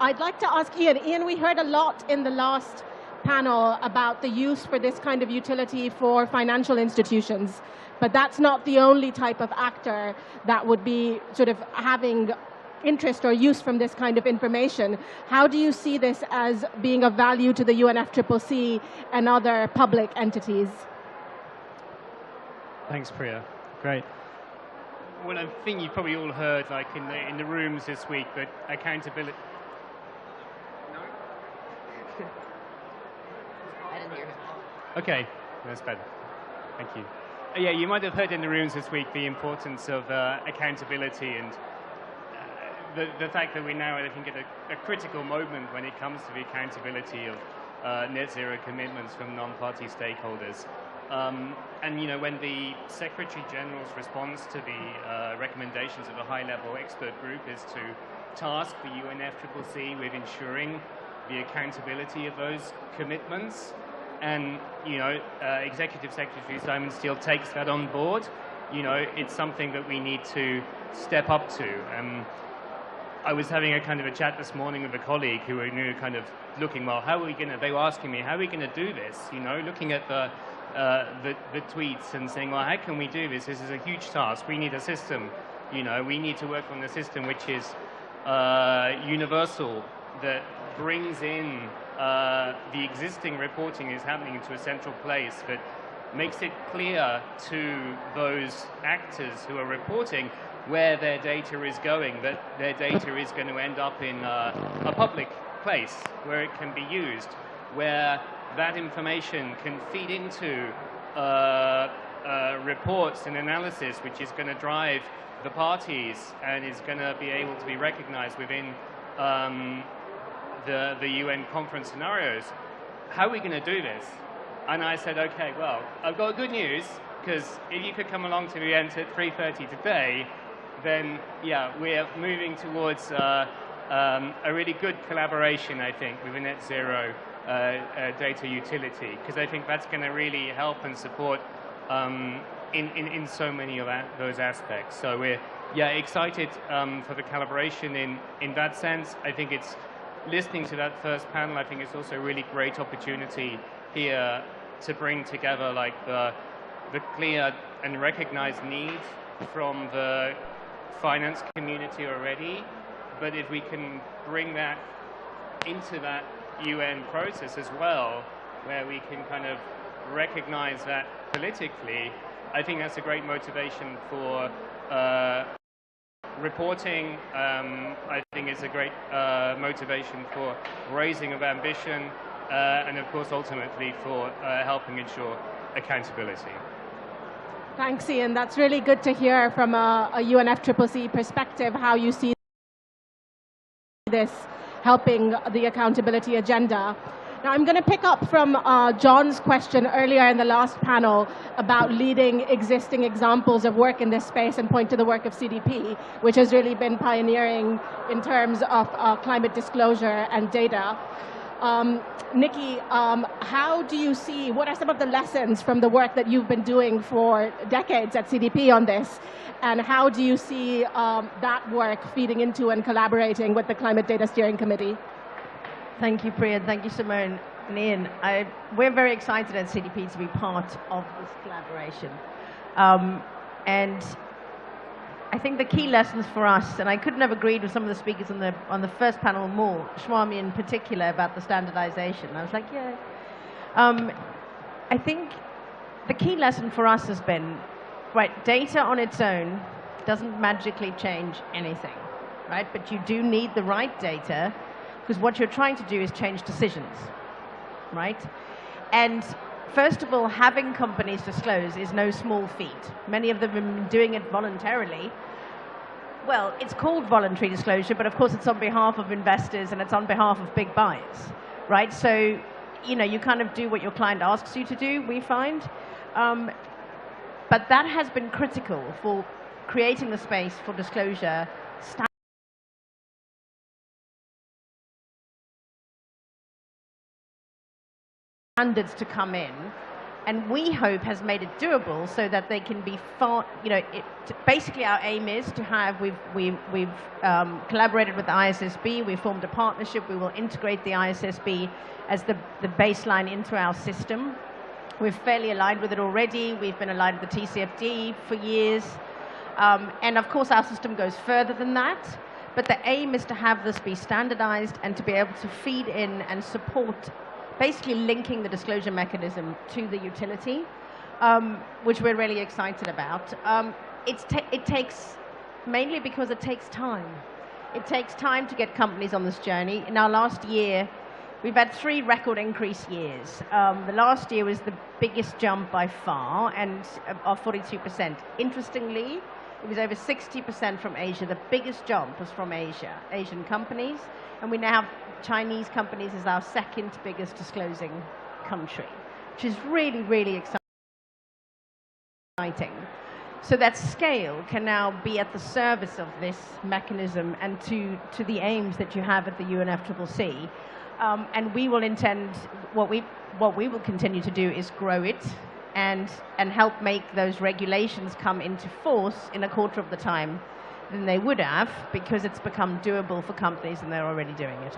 I'd like to ask Ian. Ian, we heard a lot in the last panel about the use for this kind of utility for financial institutions, but that's not the only type of actor that would be sort of having interest or use from this kind of information. How do you see this as being of value to the UNFCCC and other public entities? Thanks, Priya. Great. Well, I think you've probably all heard, like in the rooms this week, that accountability. No. I didn't hear. Okay, that's better. Thank you. Yeah, you might have heard in the rooms this week the importance of accountability, and the fact that we're now, I think, at a critical moment when it comes to the accountability of net zero commitments from non-party stakeholders. And, you know, when the Secretary General's response to the recommendations of a high-level expert group is to task the UNFCCC with ensuring the accountability of those commitments, and, you know, Executive Secretary Simon Steele takes that on board, you know, it's something that we need to step up to. I was having a kind of a chat this morning with a colleague who were kind of looking, well, how are we going to, they were asking me, how are we going to do this? You know, looking at the tweets and saying, well, how can we do this? This is a huge task. We need a system. You know, we need to work on a system which is universal, that brings in the existing reporting is happening into a central place, that makes it clear to those actors who are reporting where their data is going, that their data is going to end up in a public place where it can be used, where that information can feed into reports and analysis which is going to drive the parties and is going to be able to be recognized within the UN conference scenarios. How are we going to do this? And I said, okay, well, I've got good news, because if you could come along to the event at 3:30 today, then yeah, we're moving towards a really good collaboration, I think, with a net zero data utility, because I think that's going to really help and support in so many of those aspects. So we're excited for the collaboration in that sense. I think it's listening to that first panel. I think it's also a really great opportunity here to bring together like the clear and recognized needs from the finance community already, but if we can bring that into that UN process as well, where we can kind of recognize that politically, I think that's a great motivation for reporting. I think it's a great motivation for raising of ambition, and of course ultimately for helping ensure accountability. Thanks, Ian. That's really good to hear from a UNFCCC perspective, how you see this helping the accountability agenda. Now, I'm going to pick up from John's question earlier in the last panel about leading existing examples of work in this space and point to the work of CDP, which has really been pioneering in terms of climate disclosure and data. Nikki, how do you see, what are some of the lessons from the work that you've been doing for decades at CDP on this, and how do you see that work feeding into and collaborating with the Climate Data Steering Committee? Thank you, Priya, and thank you, Simone and Ian. We're very excited at CDP to be part of this collaboration. And I think the key lessons for us, and I couldn't have agreed with some of the speakers on the first panel more, Shwami in particular, about the standardization. I was like, yeah. I think the key lesson for us has been, right, data on its own doesn't magically change anything, right? But you do need the right data, because what you're trying to do is change decisions, right? And first of all, having companies disclose is no small feat. Many of them have been doing it voluntarily. Well, it's called voluntary disclosure, but of course it's on behalf of investors and it's on behalf of big buyers, right? So, you know, you kind of do what your client asks you to do, we find. But that has been critical for creating the space for disclosure standards to come in, and we hope has made it doable so that they can be far, you know, basically our aim is to have, we've collaborated with the ISSB, we formed a partnership, we will integrate the ISSB as the baseline into our system. We're fairly aligned with it already, we've been aligned with the TCFD for years, and of course our system goes further than that, but the aim is to have this be standardized and to be able to feed in and support basically linking the disclosure mechanism to the utility, which we're really excited about. It takes, mainly because it takes time. It takes time to get companies on this journey. In our last year, we've had 3 record increase years. The last year was the biggest jump by far, and of 42%. Interestingly, it was over 60% from Asia. The biggest jump was from Asia, Asian companies, and we now have Chinese companies as our second biggest disclosing country, which is really, really exciting. So that scale can now be at the service of this mechanism and to the aims that you have at the UNFCCC. And we will intend, what we will continue to do is grow it and help make those regulations come into force in a quarter of the time than they would have, because it's become doable for companies and they're already doing it.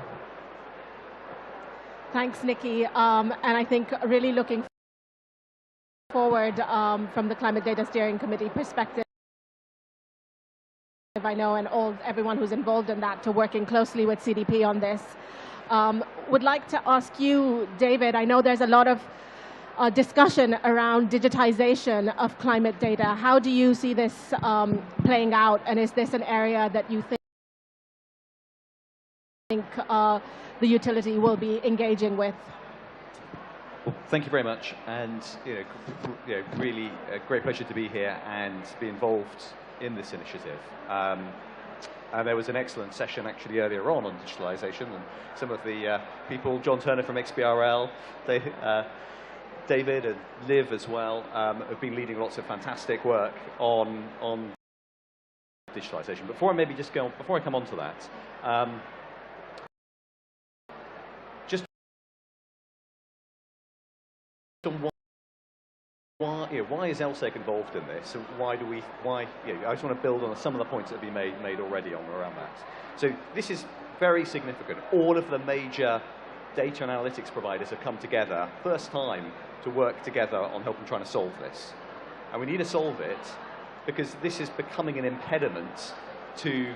Thanks, Nikki. And I think really looking forward from the Climate Data Steering Committee perspective, I know, and everyone who's involved in that, to working closely with CDP on this. Would like to ask you, David, I know there's a lot of discussion around digitization of climate data. How do you see this playing out, and is this an area that you think the utility will be engaging with? Well, thank you very much, and really a great pleasure to be here and be involved in this initiative. And there was an excellent session actually earlier on digitalization, and some of the people, John Turner from XBRL, David and Liv as well, have been leading lots of fantastic work on digitalization. Before I come on to that, just on why is LSEG involved in this? And I just want to build on some of the points that have been made already around that. So this is very significant. All of the major data and analytics providers have come together, first time, to work together on helping trying to solve this. And we need to solve it because this is becoming an impediment to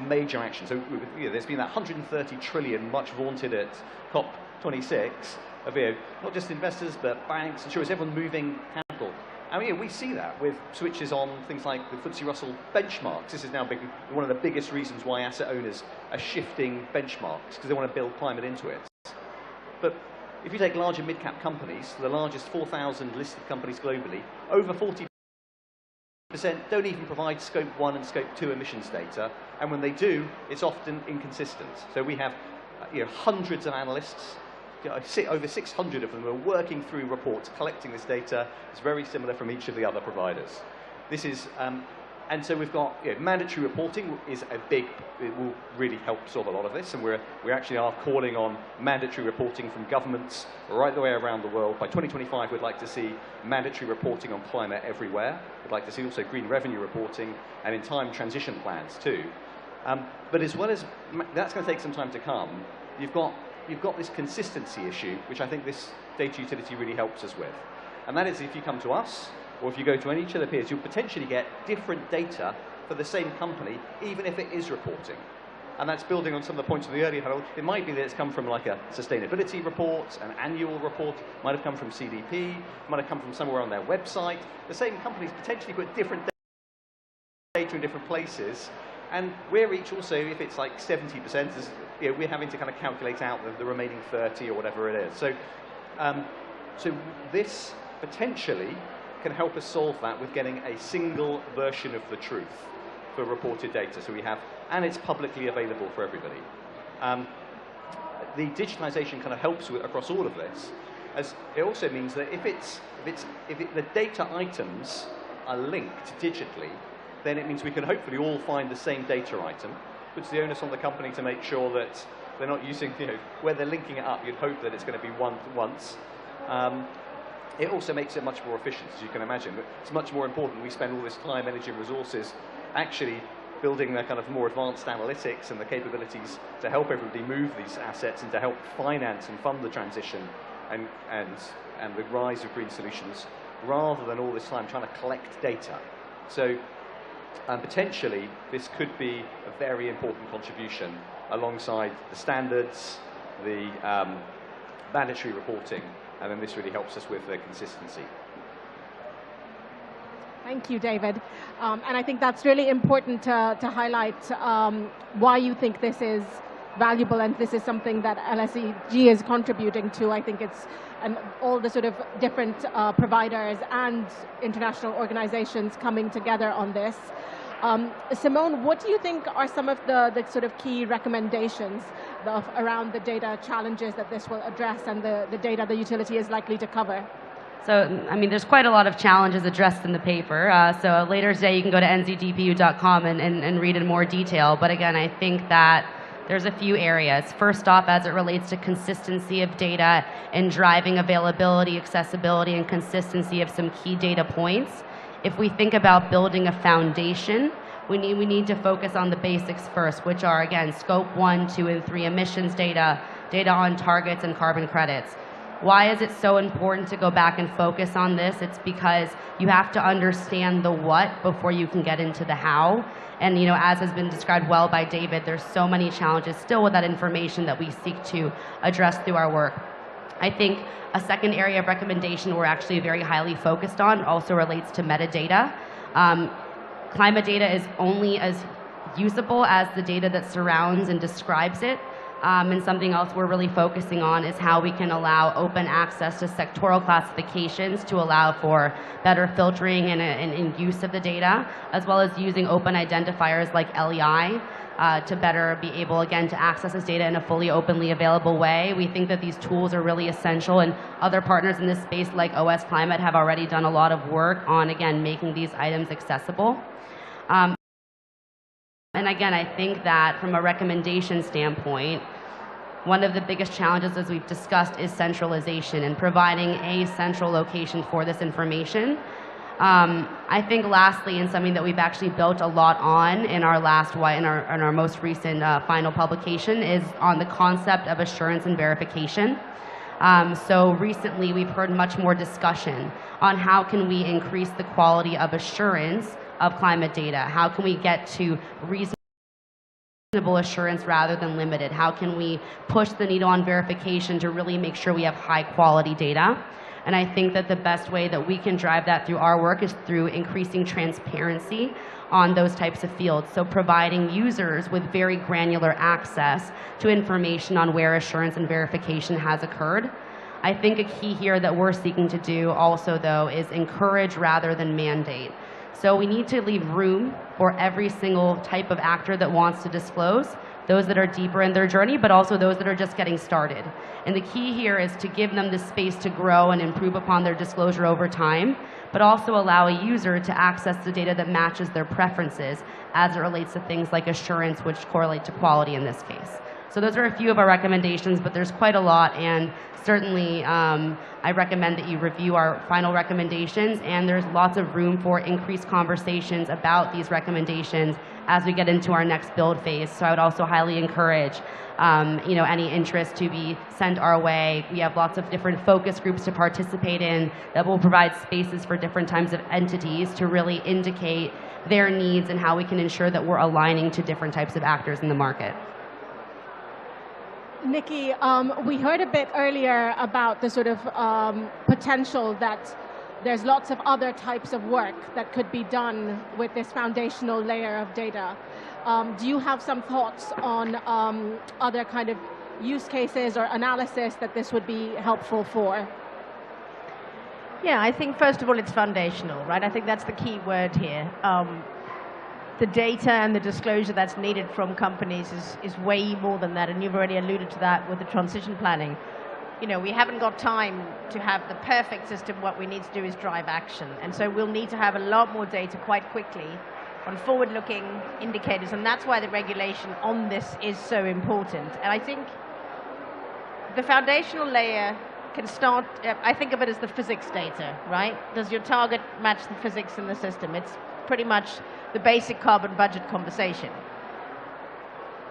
major action. So there's been that 130 trillion, much vaunted at COP26, of not just investors, but banks, insurers, everyone moving capital. I mean, we see that with switches on things like the FTSE Russell benchmarks. This is now one of the biggest reasons why asset owners are shifting benchmarks, because they want to build climate into it. But if you take large and mid-cap companies, the largest 4,000 listed companies globally, over 40% don't even provide Scope 1 and Scope 2 emissions data, and when they do, it's often inconsistent. So we have hundreds of analysts, over 600 of them are working through reports, collecting this data. It's very similar from each of the other providers. This is, and so we've got mandatory reporting is it will really help solve a lot of this, and we actually are calling on mandatory reporting from governments right the way around the world. By 2025, we'd like to see mandatory reporting on climate everywhere. We'd like to see also green revenue reporting, and in time, transition plans too. But as well as that's going to take some time to come, you've got this consistency issue, which I think this data utility really helps us with. And that is if you come to us, or if you go to any of the peers, you'll potentially get different data for the same company, even if it is reporting. And that's building on some of the points of the earlier Harold. It might be that it's come from like a sustainability report, an annual report, might have come from CDP, might have come from somewhere on their website. The same companies potentially put different data in different places. And we're each also, if it's like 70%, we're having to kind of calculate out the remaining 30 or whatever it is. So, so this potentially can help us solve that with getting a single version of the truth for reported data. So we have, and it's publicly available for everybody. The digitalization kind of helps across all of this, as it also means that if the data items are linked digitally, then it means we can hopefully all find the same data item. Puts the onus on the company to make sure that they're not using, where they're linking it up, you'd hope that it's going to be once. It also makes it much more efficient, as you can imagine. It's much more important we spend all this time, energy, and resources actually building the kind of more advanced analytics and the capabilities to help everybody move these assets and to help finance and fund the transition and the rise of green solutions, rather than all this time trying to collect data. So potentially, this could be a very important contribution alongside the standards, the mandatory reporting, and then this really helps us with the consistency. Thank you, David. And I think that's really important to highlight why you think this is valuable and this is something that LSEG is contributing to. I think it's all the sort of different providers and international organizations coming together on this. Simone, what do you think are some of the sort of key recommendations around the data challenges that this will address and the data the utility is likely to cover? So, I mean, there's quite a lot of challenges addressed in the paper. So later today, you can go to nzdpu.com and read in more detail. But again, I think that there's a few areas. First off, as it relates to consistency of data and driving availability, accessibility, and consistency of some key data points. If we think about building a foundation, we need to focus on the basics first, which are, again, Scope 1, 2, and 3 emissions data, data on targets, and carbon credits. Why is it so important to go back and focus on this? It's because you have to understand the what before you can get into the how. And as has been described well by David, there's so many challenges still with that information that we seek to address through our work. I think a second area of recommendation we're actually very highly focused on also relates to metadata. Climate data is only as usable as the data that surrounds and describes it. And something else we're really focusing on is how we can allow open access to sectoral classifications to allow for better filtering and use of the data, as well as using open identifiers like LEI to better be able, again, to access this data in a fully openly available way. We think that these tools are really essential, and other partners in this space like OS Climate have already done a lot of work on, again, making these items accessible. And again, I think that from a recommendation standpoint, one of the biggest challenges, as we've discussed, is centralization and providing a central location for this information. I think lastly, and something that we've actually built a lot on in our most recent final publication, is on the concept of assurance and verification. So recently we've heard much more discussion on how can we increase the quality of assurance of climate data. How can we get to reasonable assurance rather than limited? How can we push the needle on verification to really make sure we have high quality data? And I think that the best way that we can drive that through our work is through increasing transparency on those types of fields. So providing users with very granular access to information on where assurance and verification has occurred. I think a key here that we're seeking to do also, though, is encourage rather than mandate. So we need to leave room for every single type of actor that wants to disclose, those that are deeper in their journey, but also those that are just getting started. And the key here is to give them the space to grow and improve upon their disclosure over time, but also allow a user to access the data that matches their preferences as it relates to things like assurance, which correlate to quality in this case. So those are a few of our recommendations, but there's quite a lot, and certainly I recommend that you review our final recommendations, and there's lots of room for increased conversations about these recommendations as we get into our next build phase. So I would also highly encourage any interest to be sent our way. We have lots of different focus groups to participate in that will provide spaces for different types of entities to really indicate their needs and how we can ensure that we're aligning to different types of actors in the market. Nikki, we heard a bit earlier about the sort of potential that there's lots of other types of work that could be done with this foundational layer of data. Do you have some thoughts on other kind of use cases or analysis that this would be helpful for? Yeah, I think first of all it's foundational, right? I think that's the key word here. The data and the disclosure that's needed from companies is way more than that, and you've already alluded to that with the transition planning. You know, we haven't got time to have the perfect system. What we need to do is drive action, and so we'll need to have a lot more data quite quickly on forward-looking indicators, and that's why the regulation on this is so important. And I think the foundational layer can start, I think of it as the physics data, right? Does your target match the physics in the system? It's pretty much the basic carbon budget conversation.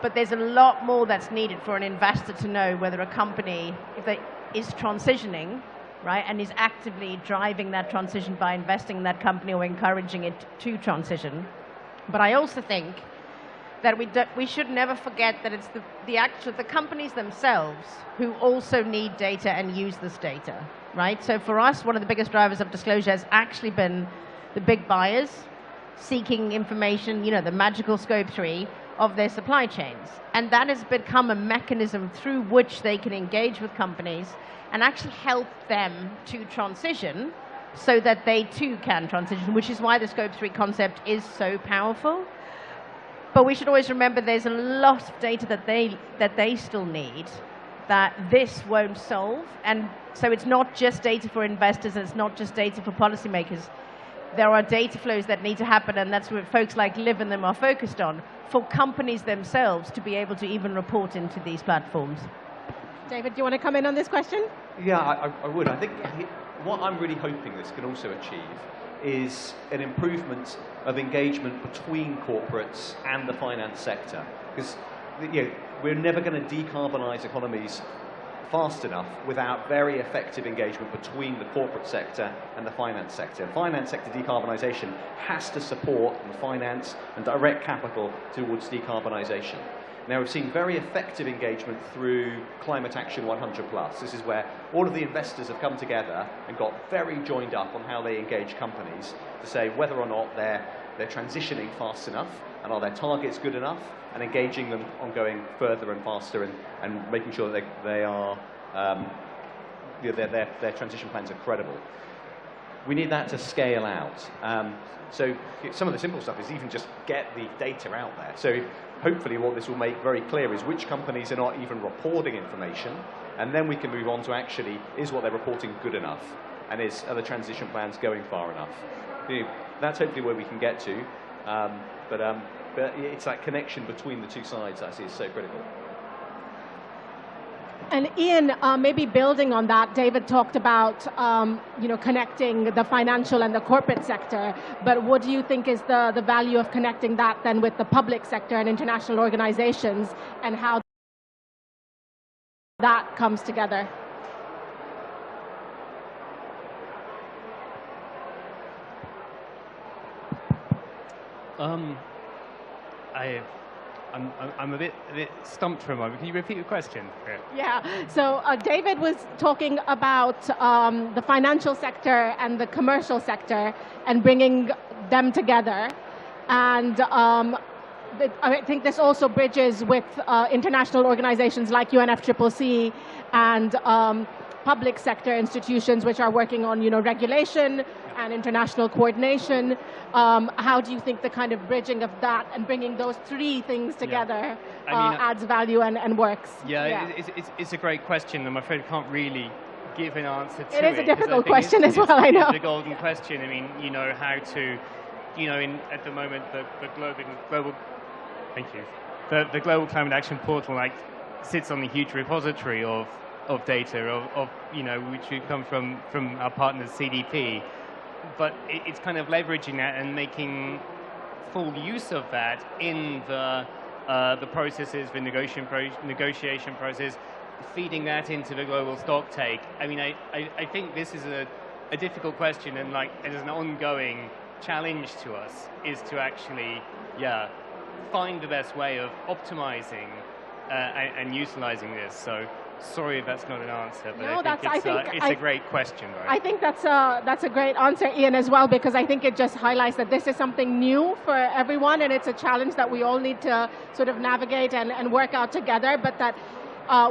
But there's a lot more that's needed for an investor to know whether a company, if they is transitioning, right, and is actively driving that transition by investing in that company or encouraging it to transition. But I also think that we should never forget that it's the companies themselves who also need data and use this data, right? So for us, one of the biggest drivers of disclosure has actually been the big buyers seeking information, the magical scope 3 of their supply chains. And that has become a mechanism through which they can engage with companies and actually help them to transition so that they too can transition, which is why the scope 3 concept is so powerful. But we should always remember there's a lot of data that they still need that this won't solve. And so it's not just data for investors, and it's not just data for policymakers. There are data flows that need to happen, and that's what folks like Liv and them are focused on, for companies themselves to be able to even report into these platforms. David, do you want to come in on this question? Yeah, I would. I think what I'm really hoping this can also achieve is an improvement of engagement between corporates and the finance sector. Because we're never going to decarbonize economies fast enough without very effective engagement between the corporate sector and the finance sector. Finance sector decarbonisation has to support the finance and direct capital towards decarbonisation. Now, we've seen very effective engagement through Climate Action 100+. This is where all of the investors have come together and got very joined up on how they engage companies to say whether or not they're they're transitioning fast enough, and are their targets good enough, and engaging them on going further and faster, and making sure that they are, their transition plans are credible. We need that to scale out. So some of the simple stuff is even just get the data out there. So hopefully what this will make very clear is which companies are not even reporting information, and then we can move on to actually, is what they're reporting good enough? And are the transition plans going far enough? That's hopefully where we can get to. But it's that connection between the two sides that I see is so critical. And Ian, maybe building on that, David talked about connecting the financial and the corporate sector. But what do you think is the value of connecting that then with the public sector and international organizations, and how that comes together? I'm a bit stumped for a moment. Can you repeat your question? Yeah, so David was talking about the financial sector and the commercial sector and bringing them together. And I think this also bridges with international organizations like UNFCCC and public sector institutions which are working on regulation and international coordination. How do you think the kind of bridging of that and bringing those three things together adds value and works? Yeah. It's a great question. I'm afraid I can't really give an answer to it. It is a difficult question as well, I know. It's the golden question. I mean, how to, at the moment, the global thank you. The Global Climate Action Portal sits on a huge repository of data, which would come from our partners CDP, but it's kind of leveraging that and making full use of that in the processes, the negotiation process, feeding that into the global stock take. I mean, I think this is a difficult question, and as an ongoing challenge to us is to actually, find the best way of optimizing and utilizing this. So sorry if that's not an answer, but I think it's a great question, though. I think that's a great answer, Ian, as well, because I think it just highlights that this is something new for everyone, and it's a challenge that we all need to sort of navigate and work out together, but that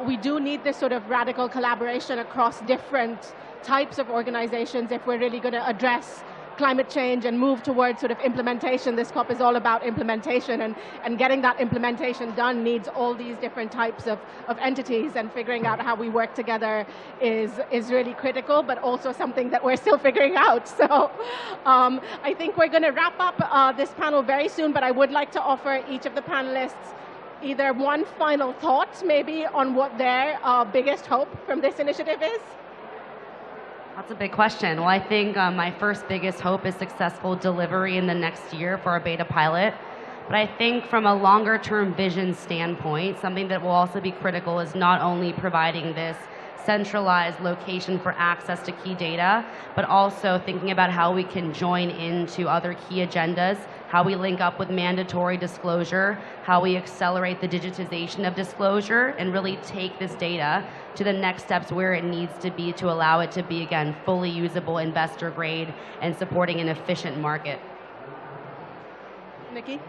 we do need this sort of radical collaboration across different types of organizations if we're really going to address climate change and move towards sort of implementation. This COP is all about implementation, and getting that implementation done needs all these different types of entities, and figuring out how we work together is really critical, but also something that we're still figuring out. So I think we're going to wrap up this panel very soon, but I would like to offer each of the panelists either one final thought maybe on what their biggest hope from this initiative is. That's a big question. Well, I think my first biggest hope is successful delivery in the next year for our beta pilot. But I think from a longer term vision standpoint, something that will also be critical is not only providing this centralized location for access to key data, but also thinking about how we can join into other key agendas, how we link up with mandatory disclosure, how we accelerate the digitization of disclosure, and really take this data to the next steps where it needs to be to allow it to be, again, fully usable, investor grade, and supporting an efficient market. Nikki?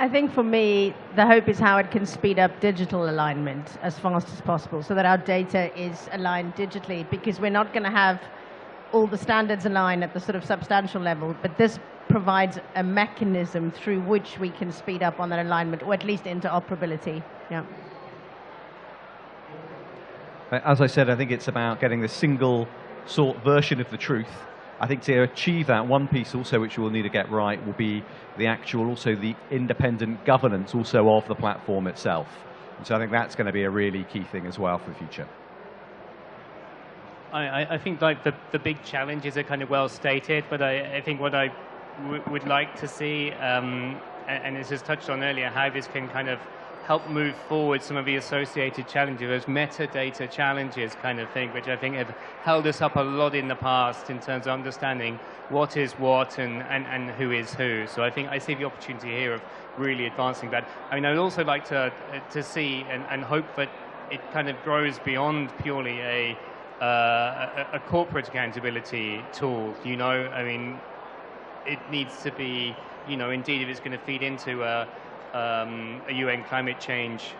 I think for me, the hope is how it can speed up digital alignment as fast as possible so that our data is aligned digitally, because we're not going to have all the standards aligned at the sort of substantial level, but this provides a mechanism through which we can speed up on that alignment, or at least interoperability. Yeah. As I said, I think it's about getting the single sort version of the truth. I think to achieve that, one piece also which we'll need to get right will be the actual, also the independent governance also of the platform itself. And so I think that's going to be a really key thing as well for the future. I think the big challenges are kind of well stated, but I think what I would like to see, and this was touched on earlier, how this can kind of help move forward some of the associated challenges, those metadata challenges kind of thing, which I think have held us up a lot in the past in terms of understanding what is what and who is who. So I think I see the opportunity here of really advancing that. I mean, I'd also like to see and hope that it kind of grows beyond purely a corporate accountability tool. I mean, it needs to be, indeed, if it's going to feed into a UN climate change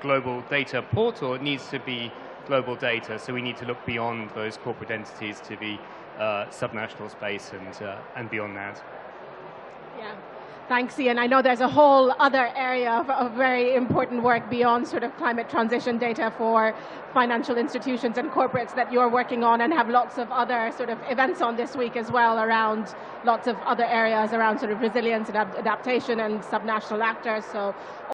global data portal, it needs to be global data. So we need to look beyond those corporate entities to the subnational space and beyond that. Yeah. Thanks, Ian. I know there's a whole other area of very important work beyond sort of climate transition data for financial institutions and corporates that you're working on, and have lots of other sort of events on this week as well around lots of other areas around sort of resilience and adaptation and subnational actors. So